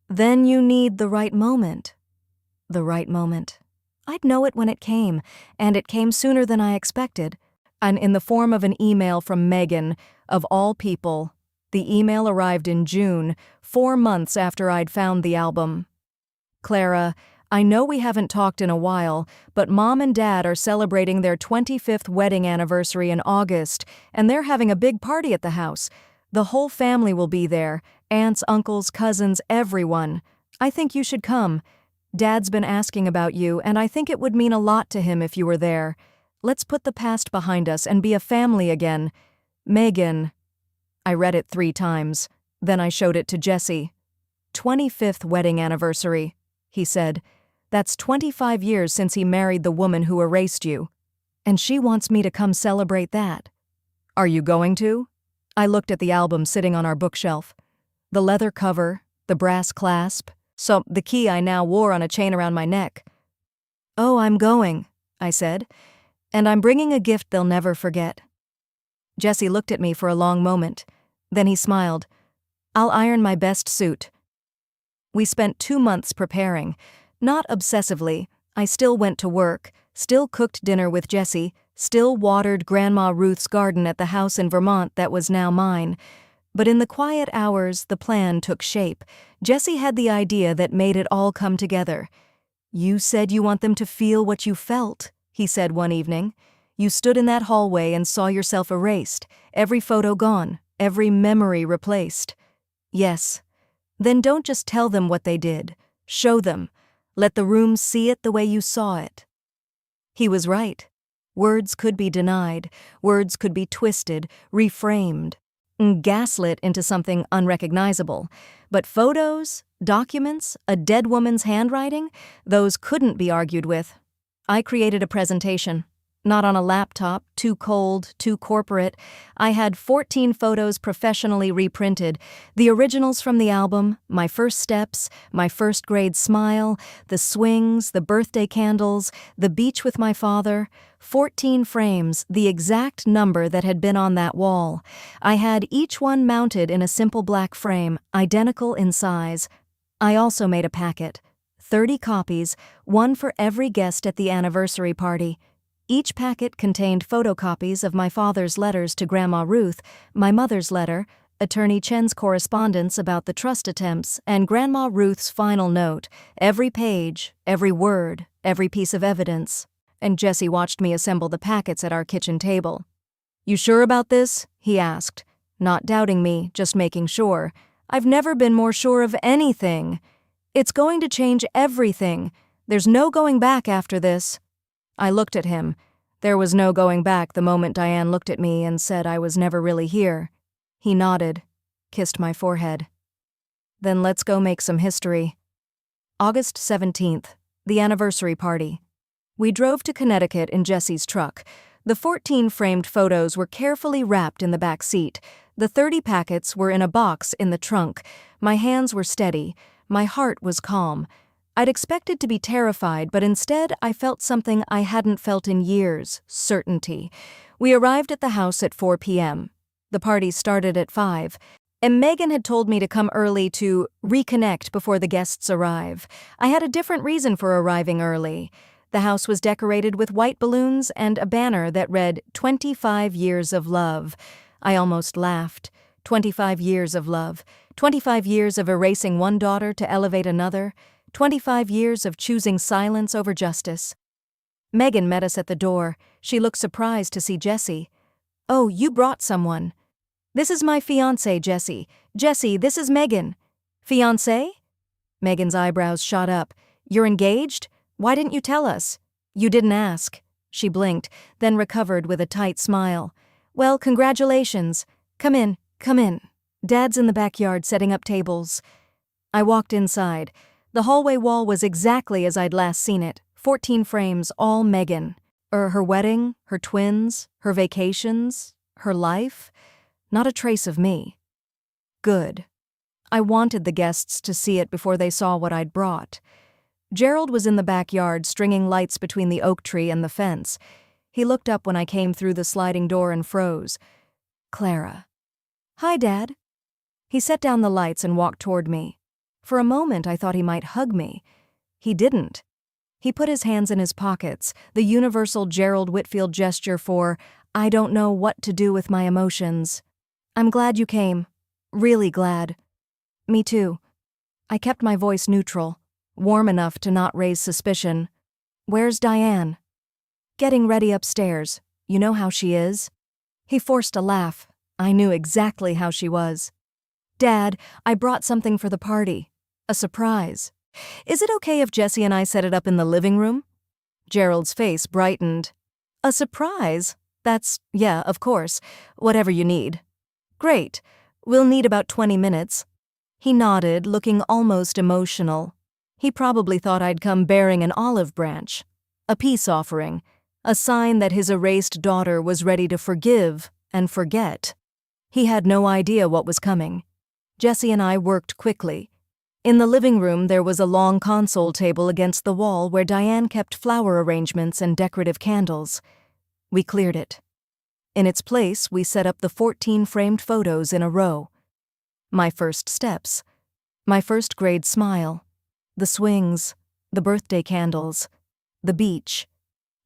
[SPEAKER 1] "Then you need the right moment." The right moment. I'd know it when it came, and it came sooner than I expected, and in the form of an email from Megan, of all people. The email arrived in June, 4 months after I'd found the album. "Clara, I know we haven't talked in a while, but Mom and Dad are celebrating their 25th wedding anniversary in August, and they're having a big party at the house. The whole family will be there, aunts, uncles, cousins, everyone. I think you should come. Dad's been asking about you, and I think it would mean a lot to him if you were there. Let's put the past behind us and be a family again. Megan." I read it 3 times. Then I showed it to Jesse. "25th wedding anniversary," he said. "That's 25 years since he married the woman who erased you. And she wants me to come celebrate that." "Are you going to?" I looked at the album sitting on our bookshelf. The leather cover, the brass clasp, so the key I now wore on a chain around my neck. "Oh, I'm going," I said. "And I'm bringing a gift they'll never forget." Jesse looked at me for a long moment. Then he smiled. "I'll iron my best suit." We spent 2 months preparing. Not obsessively. I still went to work, still cooked dinner with Jesse, still watered Grandma Ruth's garden at the house in Vermont that was now mine. But in the quiet hours, the plan took shape. Jesse had the idea that made it all come together. "You said you want them to feel what you felt," he said one evening. "You stood in that hallway and saw yourself erased, every photo gone, every memory replaced." "Yes." "Then don't just tell them what they did. Show them. Let the room see it the way you saw it." He was right. Words could be denied. Words could be twisted, reframed, gaslit into something unrecognizable. But photos, documents, a dead woman's handwriting, those couldn't be argued with. I created a presentation. Not on a laptop, too cold, too corporate. I had 14 photos professionally reprinted, the originals from the album, my first steps, my first grade smile, the swings, the birthday candles, the beach with my father. 14 frames, the exact number that had been on that wall. I had each one mounted in a simple black frame, identical in size. I also made a packet. 30 copies, one for every guest at the anniversary party. Each packet contained photocopies of my father's letters to Grandma Ruth, my mother's letter, Attorney Chen's correspondence about the trust attempts, and Grandma Ruth's final note, every page, every word, every piece of evidence. And Jesse watched me assemble the packets at our kitchen table. "You sure about this?" he asked. Not doubting me, just making sure. "I've never been more sure of anything. It's going to change everything. There's no going back after this." I looked at him. There was no going back the moment Diane looked at me and said I was never really here. He nodded, kissed my forehead. "Then let's go make some history." August 17th, the anniversary party. We drove to Connecticut in Jesse's truck. The 14 framed photos were carefully wrapped in the back seat. The 30 packets were in a box in the trunk. My hands were steady. My heart was calm. I'd expected to be terrified, but instead I felt something I hadn't felt in years, certainty. We arrived at the house at 4 p.m. The party started at 5, and Megan had told me to come early to reconnect before the guests arrive. I had a different reason for arriving early. The house was decorated with white balloons and a banner that read, 25 years of love. I almost laughed. 25 years of love. 25 years of erasing one daughter to elevate another. 25 years of choosing silence over justice. Megan met us at the door. She looked surprised to see Jesse. "Oh, you brought someone." "This is my fiancé, Jesse. Jesse, this is Megan." "Fiancé?" Megan's eyebrows shot up. "You're engaged? Why didn't you tell us?" "You didn't ask." She blinked, then recovered with a tight smile. "Well, congratulations. Come in, come in. Dad's in the backyard setting up tables." I walked inside. The hallway wall was exactly as I'd last seen it, 14 frames, all Megan. Her wedding, her twins, her vacations, her life. Not a trace of me. Good. I wanted the guests to see it before they saw what I'd brought. Gerald was in the backyard stringing lights between the oak tree and the fence. He looked up when I came through the sliding door and froze. Clara. Hi, Dad. He set down the lights and walked toward me. For a moment I thought he might hug me. He didn't. He put his hands in his pockets, the universal Gerald Whitfield gesture for, I don't know what to do with my emotions. I'm glad you came. Really glad. Me too. I kept my voice neutral, warm enough to not raise suspicion. Where's Diane? Getting ready upstairs. You know how she is? He forced a laugh. I knew exactly how she was. Dad, I brought something for the party. A surprise. Is it okay if Jesse and I set it up in the living room? Gerald's face brightened. A surprise? Yeah, of course. Whatever you need. Great. We'll need about 20 minutes. He nodded, looking almost emotional. He probably thought I'd come bearing an olive branch. A peace offering. A sign that his erased daughter was ready to forgive and forget. He had no idea what was coming. Jesse and I worked quickly. In the living room there was a long console table against the wall where Diane kept flower arrangements and decorative candles. We cleared it. In its place, we set up the 14 framed photos in a row. My first steps. My first grade smile. The swings. The birthday candles. The beach.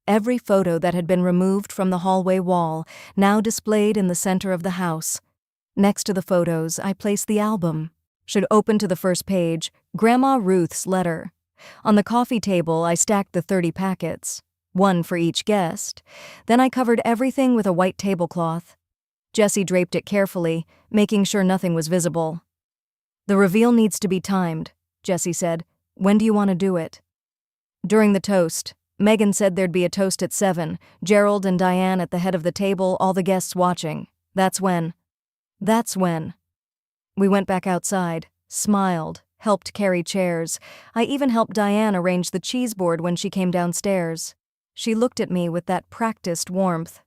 [SPEAKER 1] Every photo that had been removed from the hallway wall, now displayed in the center of the house. Next to the photos, I placed the album. Should open to the first page, Grandma Ruth's letter. On the coffee table, I stacked the 30 packets, one for each guest. Then I covered everything with a white tablecloth. Jesse draped it carefully, making sure nothing was visible. The reveal needs to be timed, Jesse said. When do you want to do it? During the toast. Megan said there'd be a toast at 7, Gerald and Diane at the head of the table, all the guests watching. That's when. We went back outside, smiled, helped carry chairs. I even helped Diane arrange the cheese board when she came downstairs. She looked at me with that practiced warmth.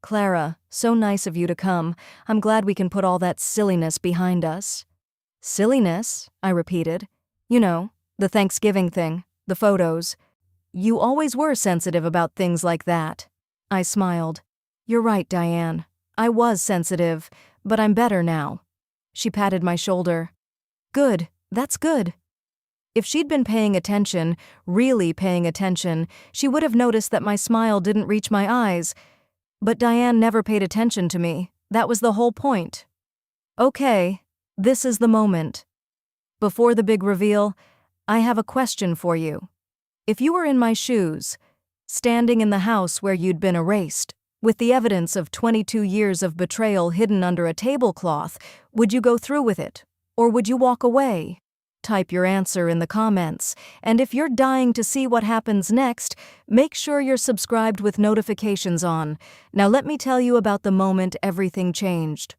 [SPEAKER 1] Clara, so nice of you to come. I'm glad we can put all that silliness behind us. Silliness? I repeated. You know, the Thanksgiving thing, the photos. You always were sensitive about things like that. I smiled. You're right, Diane. I was sensitive, but I'm better now. She patted my shoulder. Good, that's good. If she'd been paying attention, really paying attention, she would have noticed that my smile didn't reach my eyes. But Diane never paid attention to me. That was the whole point. Okay, this is the moment. Before the big reveal, I have a question for you. If you were in my shoes, standing in the house where you'd been erased, with the evidence of 22 years of betrayal hidden under a tablecloth, would you go through with it? Or would you walk away? Type your answer in the comments, and if you're dying to see what happens next, make sure you're subscribed with notifications on. Now let me tell you about the moment everything changed.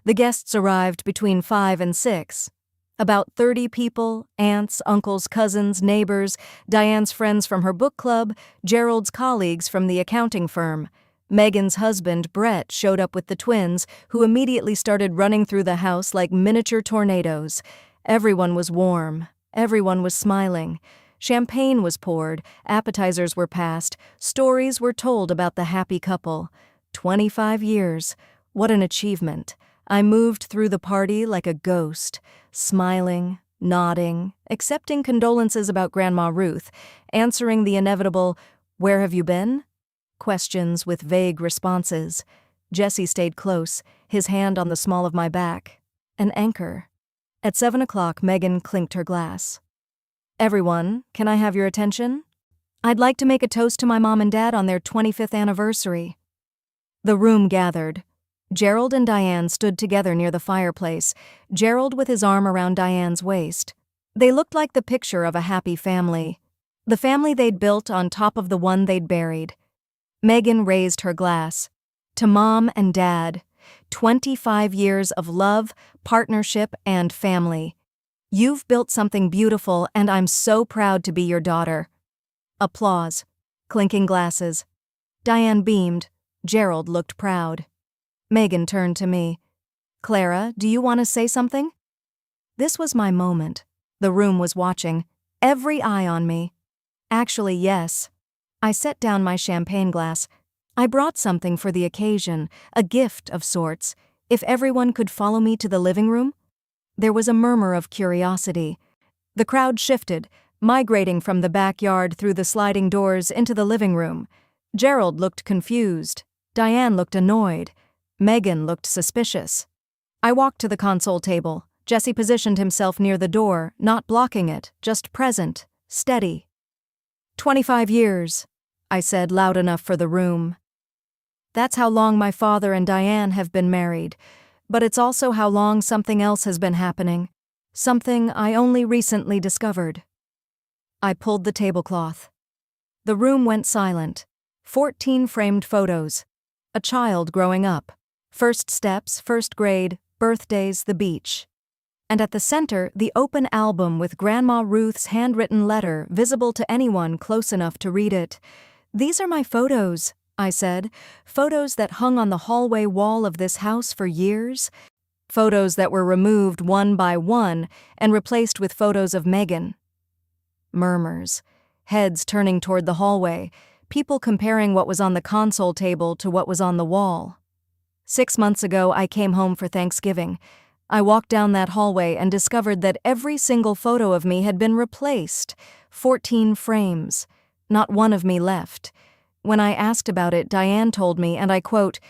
[SPEAKER 1] The guests arrived between 5 and 6. About 30 people, aunts, uncles, cousins, neighbors, Diane's friends from her book club, Gerald's colleagues from the accounting firm. Megan's husband, Brett, showed up with the twins, who immediately started running through the house like miniature tornadoes. Everyone was warm. Everyone was smiling. Champagne was poured, appetizers were passed, stories were told about the happy couple. 25 years. What an achievement. I moved through the party like a ghost, smiling, nodding, accepting condolences about Grandma Ruth, answering the inevitable, "Where have you been?" questions with vague responses. Jesse stayed close, his hand on the small of my back. An anchor. At 7 o'clock, Megan clinked her glass. Everyone, can I have your attention? I'd like to make a toast to my mom and dad on their 25th anniversary. The room gathered. Gerald and Diane stood together near the fireplace, Gerald with his arm around Diane's waist. They looked like the picture of a happy family. The family they'd built on top of the one they'd buried. Megan raised her glass. To Mom and Dad, 25 years of love, partnership, and family. You've built something beautiful, and I'm so proud to be your daughter. Applause. Clinking glasses. Diane beamed. Gerald looked proud. Megan turned to me. Clara, do you want to say something? This was my moment. The room was watching, every eye on me. Actually, yes. I set down my champagne glass. I brought something for the occasion, a gift of sorts. If everyone could follow me to the living room? There was a murmur of curiosity. The crowd shifted, migrating from the backyard through the sliding doors into the living room. Gerald looked confused. Diane looked annoyed. Megan looked suspicious. I walked to the console table. Jesse positioned himself near the door, not blocking it, just present, steady. 25 years, I said loud enough for the room. That's how long my father and Diane have been married, but it's also how long something else has been happening, something I only recently discovered. I pulled the tablecloth. The room went silent. 14 framed photos. A child growing up. First steps, first grade, birthdays, the beach. And at the center, the open album with Grandma Ruth's handwritten letter visible to anyone close enough to read it. "These are my photos," I said. "Photos that hung on the hallway wall of this house for years. Photos that were removed one by one and replaced with photos of Megan." Murmurs. Heads turning toward the hallway. People comparing what was on the console table to what was on the wall. 6 months ago, I came home for Thanksgiving. I walked down that hallway and discovered that every single photo of me had been replaced. 14 frames. Not one of me left. When I asked about it, Diane told me, and I quote,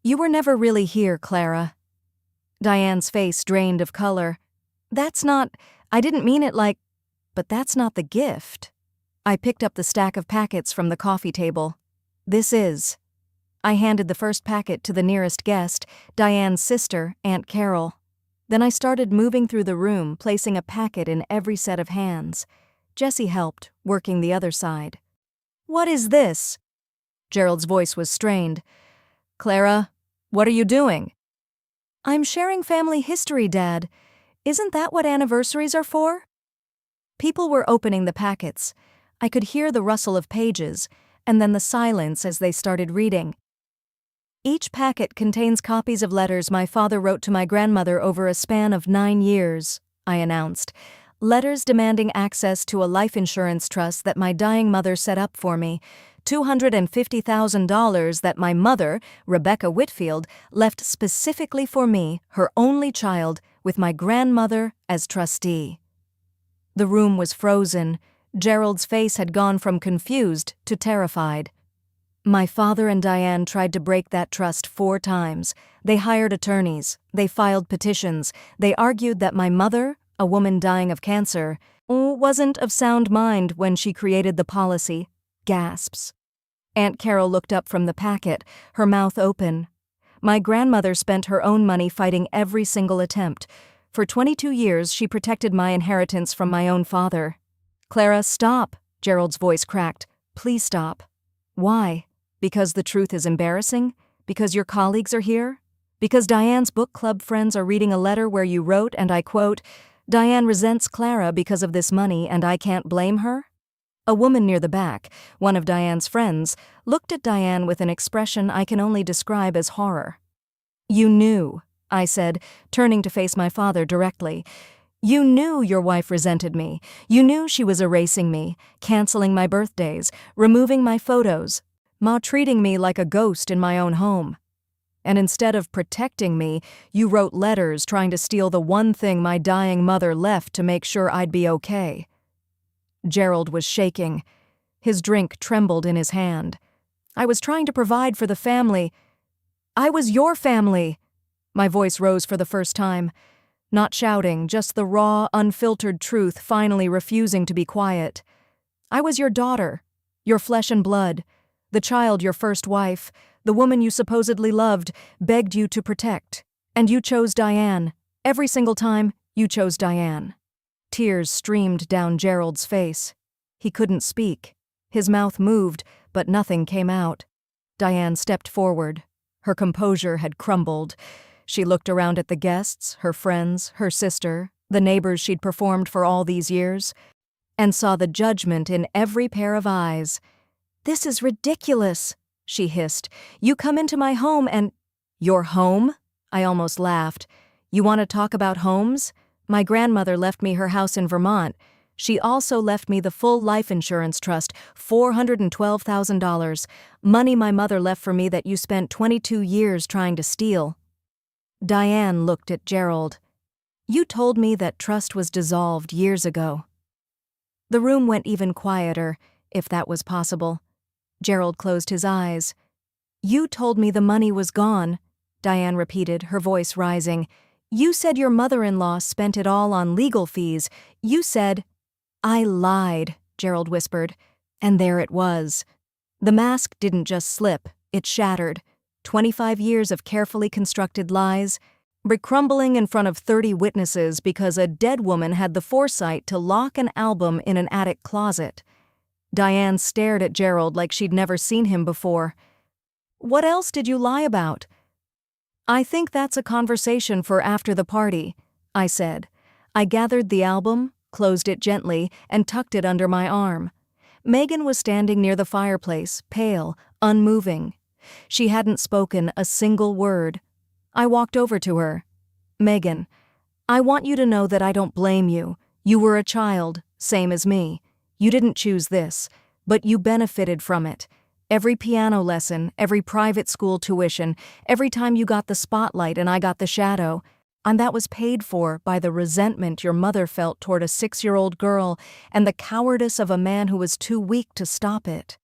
[SPEAKER 1] "You were never really here, Clara." Diane's face drained of color. I didn't mean it like, but that's not the gift. I picked up the stack of packets from the coffee table. "This is." I handed the first packet to the nearest guest, Diane's sister, Aunt Carol. Then I started moving through the room, placing a packet in every set of hands. Jesse helped, working the other side. "What is this?" Gerald's voice was strained. "Clara, what are you doing?" "I'm sharing family history, Dad. Isn't that what anniversaries are for?" People were opening the packets. I could hear the rustle of pages, and then the silence as they started reading. "Each packet contains copies of letters my father wrote to my grandmother over a span of 9 years, I announced. Letters demanding access to a life insurance trust that my dying mother set up for me, $250,000 that my mother, Rebecca Whitfield, left specifically for me, her only child, with my grandmother as trustee. The room was frozen. Gerald's face had gone from confused to terrified. My father and Diane tried to break that trust 4 times. They hired attorneys. They filed petitions. They argued that my mother, a woman dying of cancer, wasn't of sound mind when she created the policy. Gasps. Aunt Carol looked up from the packet, her mouth open. My grandmother spent her own money fighting every single attempt. For 22 years, she protected my inheritance from my own father. "Clara, stop," Gerald's voice cracked. "Please stop." "Why? Because the truth is embarrassing? Because your colleagues are here? Because Diane's book club friends are reading a letter where you wrote, and I quote, 'Diane resents Clara because of this money and I can't blame her'?" A woman near the back, one of Diane's friends, looked at Diane with an expression I can only describe as horror. "You knew," I said, turning to face my father directly. "You knew your wife resented me. You knew she was erasing me, canceling my birthdays, removing my photos, treating me like a ghost in my own home. And instead of protecting me, you wrote letters trying to steal the one thing my dying mother left to make sure I'd be okay." Gerald was shaking. His drink trembled in his hand. "I was trying to provide for the family. I was your family." My voice rose for the first time. Not shouting, just the raw, unfiltered truth finally refusing to be quiet. "I was your daughter, your flesh and blood, the child your first wife, the woman you supposedly loved, begged you to protect. And you chose Diane. Every single time, you chose Diane." Tears streamed down Gerald's face. He couldn't speak. His mouth moved, but nothing came out. Diane stepped forward. Her composure had crumbled. She looked around at the guests, her friends, her sister, the neighbors she'd performed for all these years, and saw the judgment in every pair of eyes. "This is ridiculous," she hissed. "You come into my home and—" "Your home?" I almost laughed. You want to talk about homes? My grandmother left me her house in Vermont. She also left me the full life insurance trust, $412,000, money my mother left for me that you spent 22 years trying to steal. Diane looked at Gerald. You told me that trust was dissolved years ago. The room went even quieter, if that was possible. Gerald closed his eyes. You told me the money was gone, Diane repeated, her voice rising. You said your mother-in-law spent it all on legal fees. You said— I lied, Gerald whispered, and there it was. The mask didn't just slip, it shattered. 25 years of carefully constructed lies, crumbling in front of 30 witnesses because a dead woman had the foresight to lock an album in an attic closet. Diane stared at Gerald like she'd never seen him before. What else did you lie about? I think that's a conversation for after the party, I said. I gathered the album, closed it gently, and tucked it under my arm. Megan was standing near the fireplace, pale, unmoving. She hadn't spoken a single word. I walked over to her. Megan, I want you to know that I don't blame you. You were a child, same as me. You didn't choose this, but you benefited from it. Every piano lesson, every private school tuition, every time you got the spotlight and I got the shadow. And that was paid for by the resentment your mother felt toward a 6-year-old girl and the cowardice of a man who was too weak to stop it.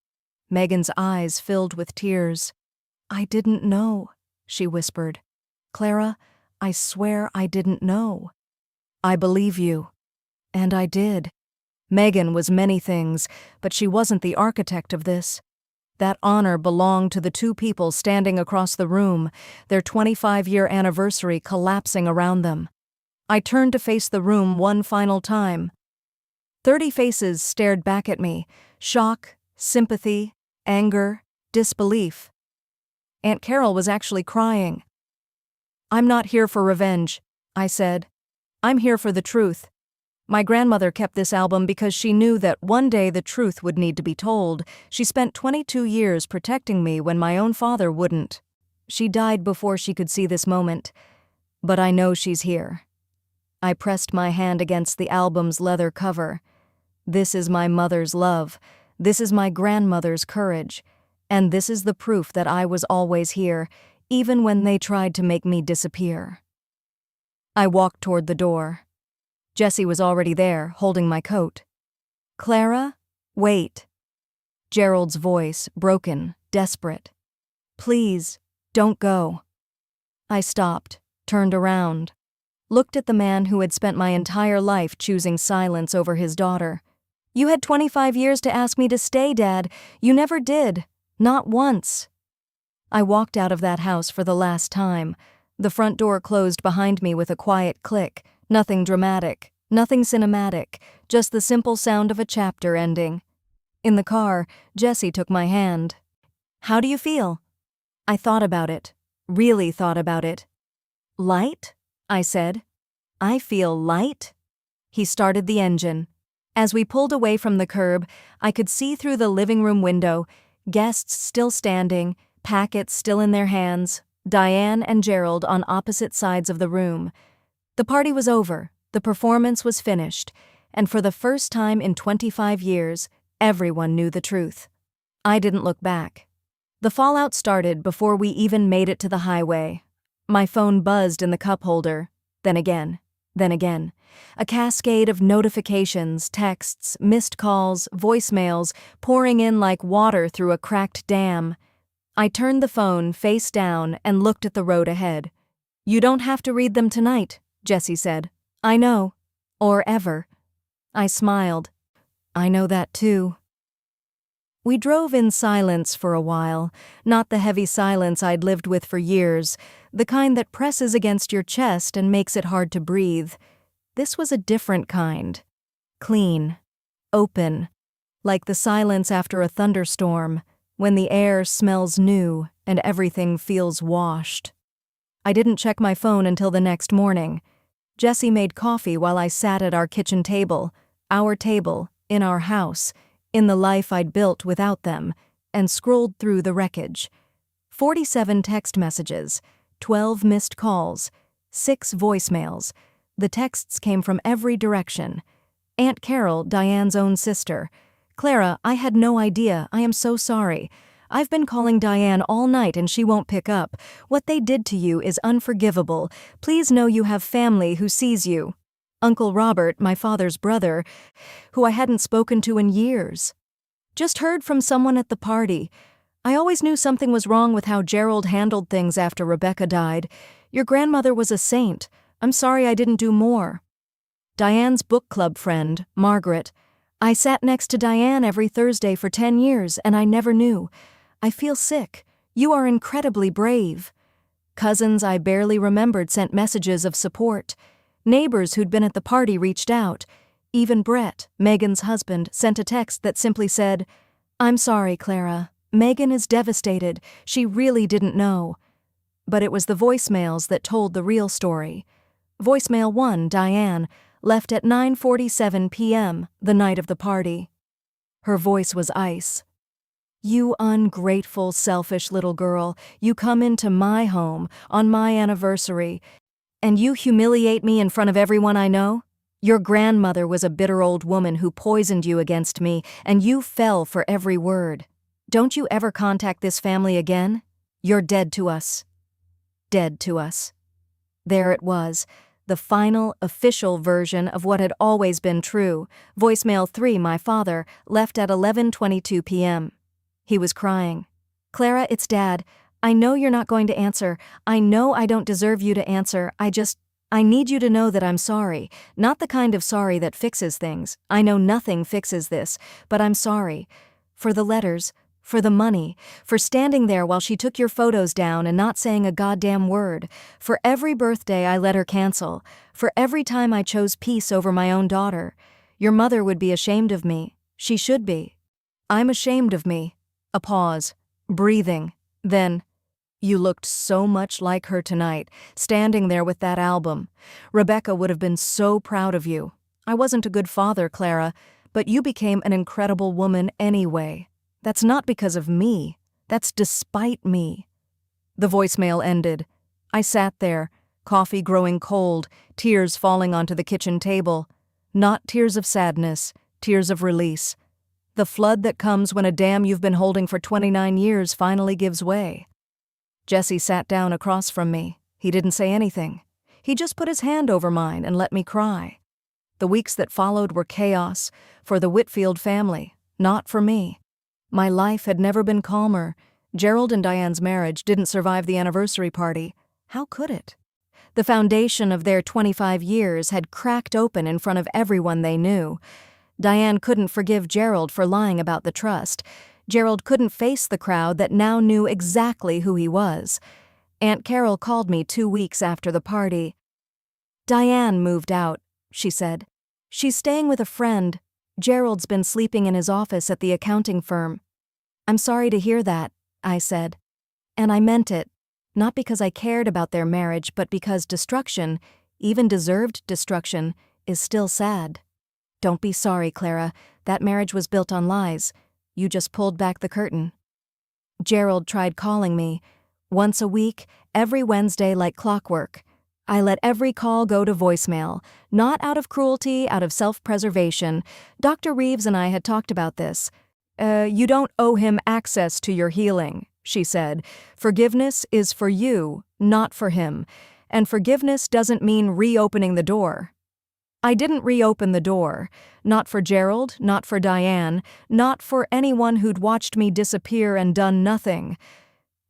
[SPEAKER 1] Megan's eyes filled with tears. I didn't know, she whispered. Clara, I swear I didn't know. I believe you. And I did. Megan was many things, but she wasn't the architect of this. That honor belonged to the two people standing across the room, their 25-year anniversary collapsing around them. I turned to face the room one final time. 30 faces stared back at me, shock, sympathy, anger, disbelief. Aunt Carol was actually crying. I'm not here for revenge, I said. I'm here for the truth. My grandmother kept this album because she knew that one day the truth would need to be told. She spent 22 years protecting me when my own father wouldn't. She died before she could see this moment. But I know she's here. I pressed my hand against the album's leather cover. This is my mother's love. This is my grandmother's courage. And this is the proof that I was always here, even when they tried to make me disappear. I walked toward the door. Jesse was already there, holding my coat. Clara, wait. Gerald's voice, broken, desperate. Please, don't go. I stopped, turned around, looked at the man who had spent my entire life choosing silence over his daughter. You had 25 years to ask me to stay, Dad. You never did. Not once. I walked out of that house for the last time. The front door closed behind me with a quiet click. Nothing dramatic, nothing cinematic, just the simple sound of a chapter ending. In the car, Jesse took my hand. How do you feel? I thought about it, really thought about it. Light? I said. I feel light? He started the engine. As we pulled away from the curb, I could see through the living room window, guests still standing, packets still in their hands, Diane and Gerald on opposite sides of the room. The party was over, the performance was finished, and for the first time in 25 years, everyone knew the truth. I didn't look back. The fallout started before we even made it to the highway. My phone buzzed in the cup holder, then again. A cascade of notifications, texts, missed calls, voicemails, pouring in like water through a cracked dam. I turned the phone face down and looked at the road ahead. You don't have to read them tonight, Jesse said. I know. Or ever. I smiled. I know that too. We drove in silence for a while, not the heavy silence I'd lived with for years, the kind that presses against your chest and makes it hard to breathe. This was a different kind. Clean. Open. Like the silence after a thunderstorm, when the air smells new and everything feels washed. I didn't check my phone until the next morning. Jesse made coffee while I sat at our kitchen table, in our house, in the life I'd built without them, and scrolled through the wreckage. 47 text messages, 12 missed calls, 6 voicemails. The texts came from every direction. Aunt Carol, Diane's own sister. Clara, I had no idea. I am so sorry. I've been calling Diane all night and she won't pick up. What they did to you is unforgivable. Please know you have family who sees you. Uncle Robert, my father's brother, who I hadn't spoken to in years. Just heard from someone at the party. I always knew something was wrong with how Gerald handled things after Rebecca died. Your grandmother was a saint. I'm sorry I didn't do more. Diane's book club friend, Margaret. I sat next to Diane every Thursday for 10 years and I never knew. I feel sick. You are incredibly brave. Cousins I barely remembered sent messages of support. Neighbors who'd been at the party reached out. Even Brett, Megan's husband, sent a text that simply said, "I'm sorry, Clara. Megan is devastated. She really didn't know." But it was the voicemails that told the real story. Voicemail 1, Diane, left at 9:47 p.m. the night of the party. Her voice was ice. "You ungrateful, selfish little girl, you come into my home on my anniversary, and you humiliate me in front of everyone I know? Your grandmother was a bitter old woman who poisoned you against me, and you fell for every word. Don't you ever contact this family again? You're dead to us. Dead to us." There it was, the final, official version of what had always been true. Voicemail 3, my father, left at 11:22 p.m. He was crying. "Clara, it's Dad. I know you're not going to answer. I know I don't deserve you to answer. I need you to know that I'm sorry. Not the kind of sorry that fixes things. I know nothing fixes this, but I'm sorry. For the letters, for the money, for standing there while she took your photos down and not saying a goddamn word, for every birthday I let her cancel, for every time I chose peace over my own daughter. Your mother would be ashamed of me. She should be. I'm ashamed of me." A pause. Breathing. Then, "You looked so much like her tonight, standing there with that album. Rebecca would have been so proud of you. I wasn't a good father, Clara, but you became an incredible woman anyway. That's not because of me. That's despite me." The voicemail ended. I sat there, coffee growing cold, tears falling onto the kitchen table. Not tears of sadness, tears of release. The flood that comes when a dam you've been holding for 29 years finally gives way. Jesse sat down across from me. He didn't say anything. He just put his hand over mine and let me cry. The weeks that followed were chaos for the Whitfield family, not for me. My life had never been calmer. Gerald and Diane's marriage didn't survive the anniversary party. How could it? The foundation of their 25 years had cracked open in front of everyone they knew. Diane couldn't forgive Gerald for lying about the trust. Gerald couldn't face the crowd that now knew exactly who he was. Aunt Carol called me 2 weeks after the party. "Diane moved out," she said. "She's staying with a friend. Gerald's been sleeping in his office at the accounting firm." "I'm sorry to hear that," I said. And I meant it, not because I cared about their marriage, but because destruction, even deserved destruction, is still sad. "Don't be sorry, Clara. That marriage was built on lies. You just pulled back the curtain." Gerald tried calling me. Once a week, every Wednesday like clockwork. I let every call go to voicemail, not out of cruelty, out of self-preservation. Dr. Reeves and I had talked about this. You don't owe him access to your healing," she said. "Forgiveness is for you, not for him. And forgiveness doesn't mean reopening the door." I didn't reopen the door. Not for Gerald, not for Diane, not for anyone who'd watched me disappear and done nothing.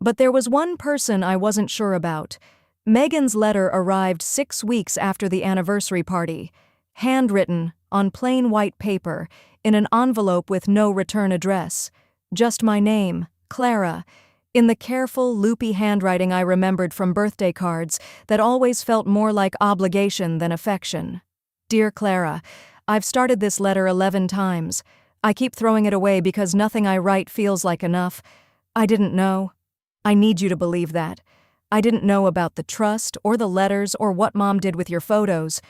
[SPEAKER 1] But there was one person I wasn't sure about. Megan's letter arrived 6 weeks after the anniversary party. Handwritten, on plain white paper, in an envelope with no return address. Just my name, Clara, in the careful, loopy handwriting I remembered from birthday cards that always felt more like obligation than affection. "Dear Clara, I've started this letter 11 times. I keep throwing it away because nothing I write feels like enough. I didn't know. I need you to believe that. I didn't know about the trust or the letters or what Mom did with your photos.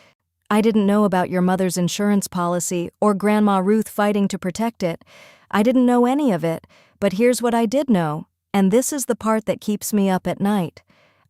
[SPEAKER 1] I didn't know about your mother's insurance policy or Grandma Ruth fighting to protect it. I didn't know any of it, but here's what I did know, and this is the part that keeps me up at night.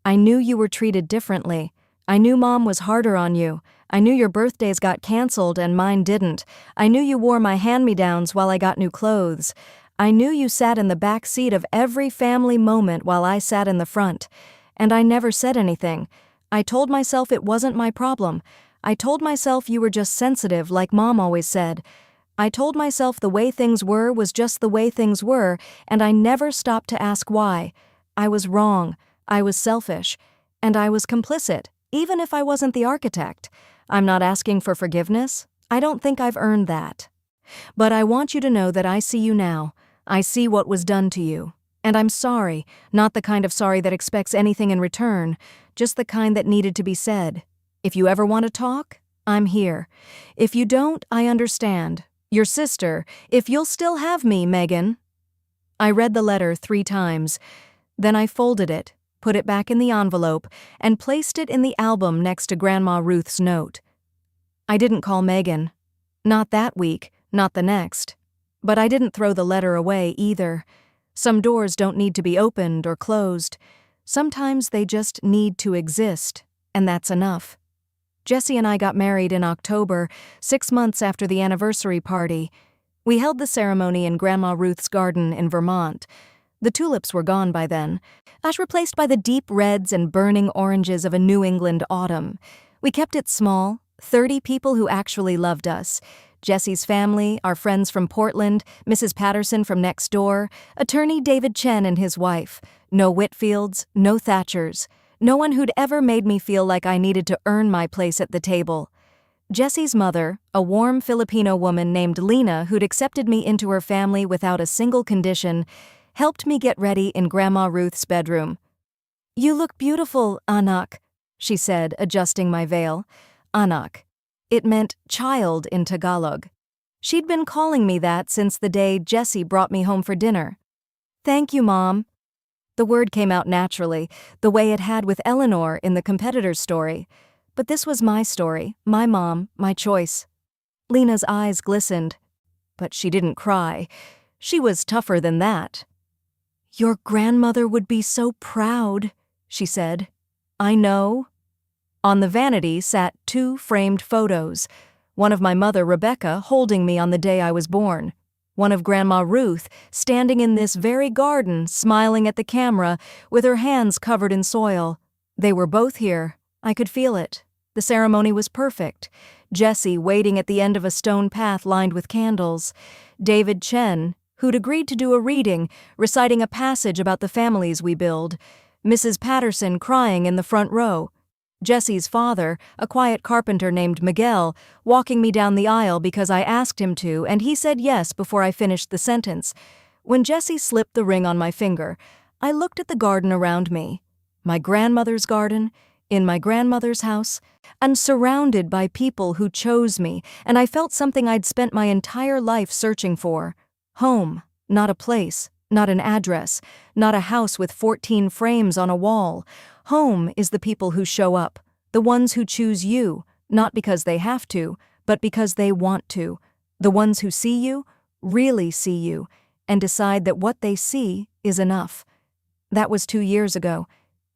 [SPEAKER 1] I knew you were treated differently. I knew Mom was harder on you. I knew your birthdays got canceled and mine didn't. I knew you wore my hand-me-downs while I got new clothes. I knew you sat in the back seat of every family moment while I sat in the front. And I never said anything. I told myself it wasn't my problem. I told myself you were just sensitive like Mom always said. I told myself the way things were was just the way things were, and I never stopped to ask why. I was wrong. I was selfish. And I was complicit, even if I wasn't the architect. I'm not asking for forgiveness. I don't think I've earned that. But I want you to know that I see you now. I see what was done to you. And I'm sorry, not the kind of sorry that expects anything in return, just the kind that needed to be said. If you ever want to talk, I'm here. If you don't, I understand. Your sister, if you'll still have me, Megan. I read the letter 3 times. Then I folded it, put it back in the envelope, and placed it in the album next to Grandma Ruth's note. I didn't call Megan. Not that week, not the next. But I didn't throw the letter away either. Some doors don't need to be opened or closed. Sometimes they just need to exist, and that's enough. Jesse and I got married in October, 6 months after the anniversary party. We held the ceremony in Grandma Ruth's garden in Vermont. The tulips were gone by then, replaced by the deep reds and burning oranges of a New England autumn. We kept it small, 30 people who actually loved us. Jesse's family, our friends from Portland, Mrs. Patterson from next door, attorney David Chen and his wife. No Whitfields, no Thatchers. No one who'd ever made me feel like I needed to earn my place at the table. Jesse's mother, a warm Filipino woman named Lena who'd accepted me into her family without a single condition, helped me get ready in Grandma Ruth's bedroom. "You look beautiful, anak," she said, adjusting my veil. Anak. It meant child in Tagalog. She'd been calling me that since the day Jesse brought me home for dinner. "Thank you, Mom." The word came out naturally, the way it had with Eleanor in the competitor's story. But this was my story, my mom, my choice. Lena's eyes glistened. But she didn't cry. She was tougher than that. "Your grandmother would be so proud," she said. "I know." On the vanity sat 2 framed photos. One of my mother, Rebecca, holding me on the day I was born. One of Grandma Ruth, standing in this very garden, smiling at the camera, with her hands covered in soil. They were both here. I could feel it. The ceremony was perfect. Jesse waiting at the end of a stone path lined with candles. David Chen, who'd agreed to do a reading, reciting a passage about the families we build. Mrs. Patterson crying in the front row. Jesse's father, a quiet carpenter named Miguel, walking me down the aisle because I asked him to, and he said yes before I finished the sentence. When Jesse slipped the ring on my finger, I looked at the garden around me. My grandmother's garden, in my grandmother's house, and surrounded by people who chose me, and I felt something I'd spent my entire life searching for. Home, not a place, not an address, not a house with 14 frames on a wall. Home is the people who show up, the ones who choose you, not because they have to, but because they want to. The ones who see you, really see you, and decide that what they see is enough. That was 2 years ago.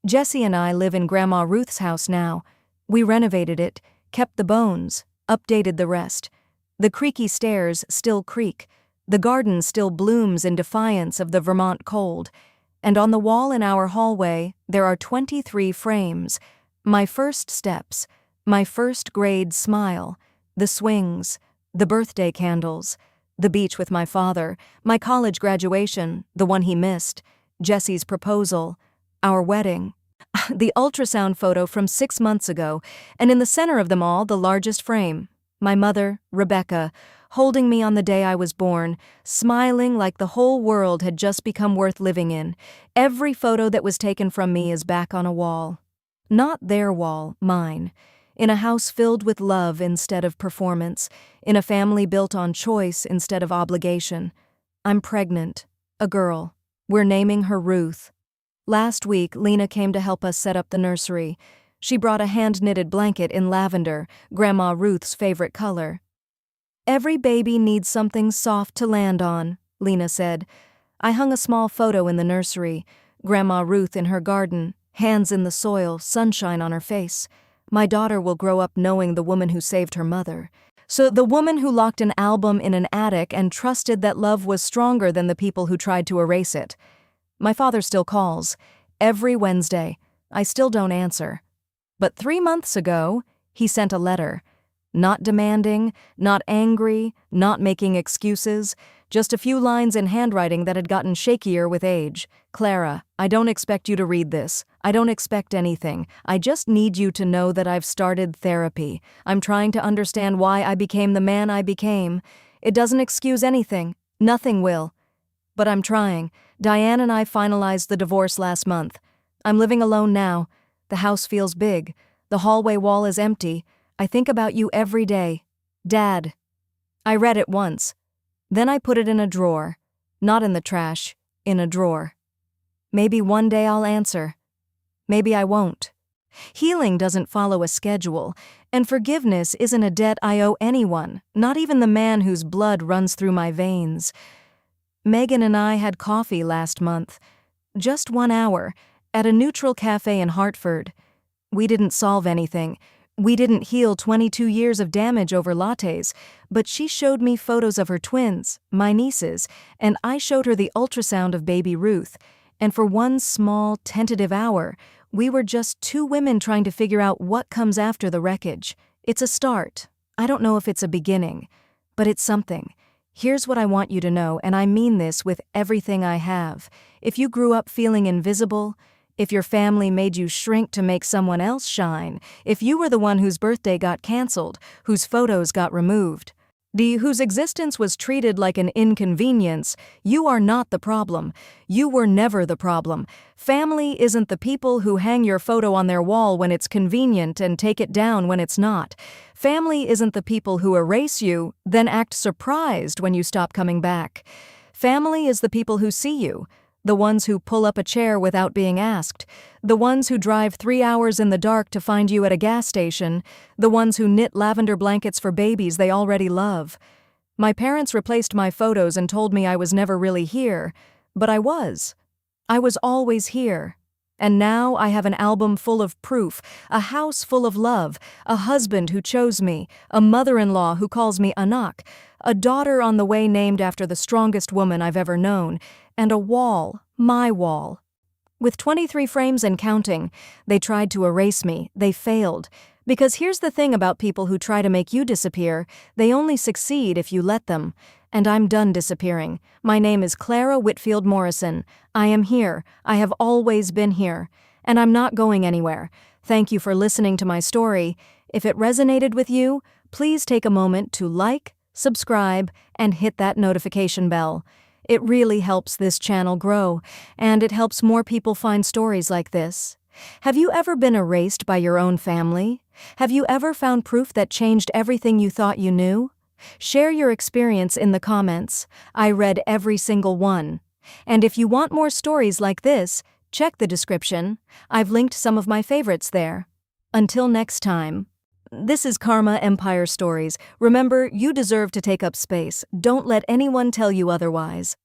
[SPEAKER 1] Jesse and I live in Grandma Ruth's house now. We renovated it, kept the bones, updated the rest. The creaky stairs still creak. The garden still blooms in defiance of the Vermont cold. And on the wall in our hallway, there are 23 frames. My first steps, my first grade smile, the swings, the birthday candles, the beach with my father, my college graduation, the one he missed, Jesse's proposal, our wedding, the ultrasound photo from 6 months ago, and in the center of them all, the largest frame, my mother, Rebecca, holding me on the day I was born, smiling like the whole world had just become worth living in. Every photo that was taken from me is back on a wall. Not their wall, mine. In a house filled with love instead of performance. In a family built on choice instead of obligation. I'm pregnant. A girl. We're naming her Ruth. Last week, Lena came to help us set up the nursery. She brought a hand-knitted blanket in lavender, Grandma Ruth's favorite color. "Every baby needs something soft to land on," Lena said. I hung a small photo in the nursery, Grandma Ruth in her garden, Hands in the soil, sunshine on her face. My daughter will grow up knowing the woman who saved her mother. So the woman who locked an album in an attic and trusted that love was stronger than the people who tried to erase it. My father still calls. Every Wednesday. I still don't answer. But 3 months ago, he sent a letter. Not demanding, not angry, not making excuses, just a few lines in handwriting that had gotten shakier with age. Clara, I don't expect you to read this. I don't expect anything. I just need you to know that I've started therapy. I'm trying to understand why I became the man I became. It doesn't excuse anything. Nothing will. But I'm trying. Diane and I finalized the divorce last month. I'm living alone now. The house feels big. The hallway wall is empty. I think about you every day. Dad. I read it once. Then I put it in a drawer. Not in the trash, in a drawer. Maybe one day I'll answer. Maybe I won't. Healing doesn't follow a schedule, and forgiveness isn't a debt I owe anyone, not even the man whose blood runs through my veins. Megan and I had coffee last month. Just 1 hour, at a neutral cafe in Hartford. We didn't solve anything. We didn't heal 22 years of damage over lattes, but she showed me photos of her twins, my nieces, and I showed her the ultrasound of baby Ruth. And for one small, tentative hour, we were just two women trying to figure out what comes after the wreckage. It's a start. I don't know if it's a beginning, but it's something. Here's what I want you to know, and I mean this with everything I have. If you grew up feeling invisible, if your family made you shrink to make someone else shine, if you were the one whose birthday got canceled, whose photos got removed, whose existence was treated like an inconvenience, you are not the problem. You were never the problem. Family isn't the people who hang your photo on their wall when it's convenient and take it down when it's not. Family isn't the people who erase you, then act surprised when you stop coming back. Family is the people who see you. The ones who pull up a chair without being asked, the ones who drive 3 hours in the dark to find you at a gas station, the ones who knit lavender blankets for babies they already love. My parents replaced my photos and told me I was never really here, but I was. I was always here. And now I have an album full of proof, a house full of love, a husband who chose me, a mother-in-law who calls me Anak, a daughter on the way named after the strongest woman I've ever known, and a wall, my wall. With 23 frames and counting, they tried to erase me. They failed. Because here's the thing about people who try to make you disappear, they only succeed if you let them. And I'm done disappearing. My name is Clara Whitfield Morrison. I am here. I have always been here. And I'm not going anywhere. Thank you for listening to my story. If it resonated with you, please take a moment to like, subscribe, and hit that notification bell. It really helps this channel grow, and it helps more people find stories like this. Have you ever been erased by your own family? Have you ever found proof that changed everything you thought you knew? Share your experience in the comments. I read every single one. And if you want more stories like this, check the description. I've linked some of my favorites there. Until next time. This is Karma Empire Stories. Remember, you deserve to take up space. Don't let anyone tell you otherwise.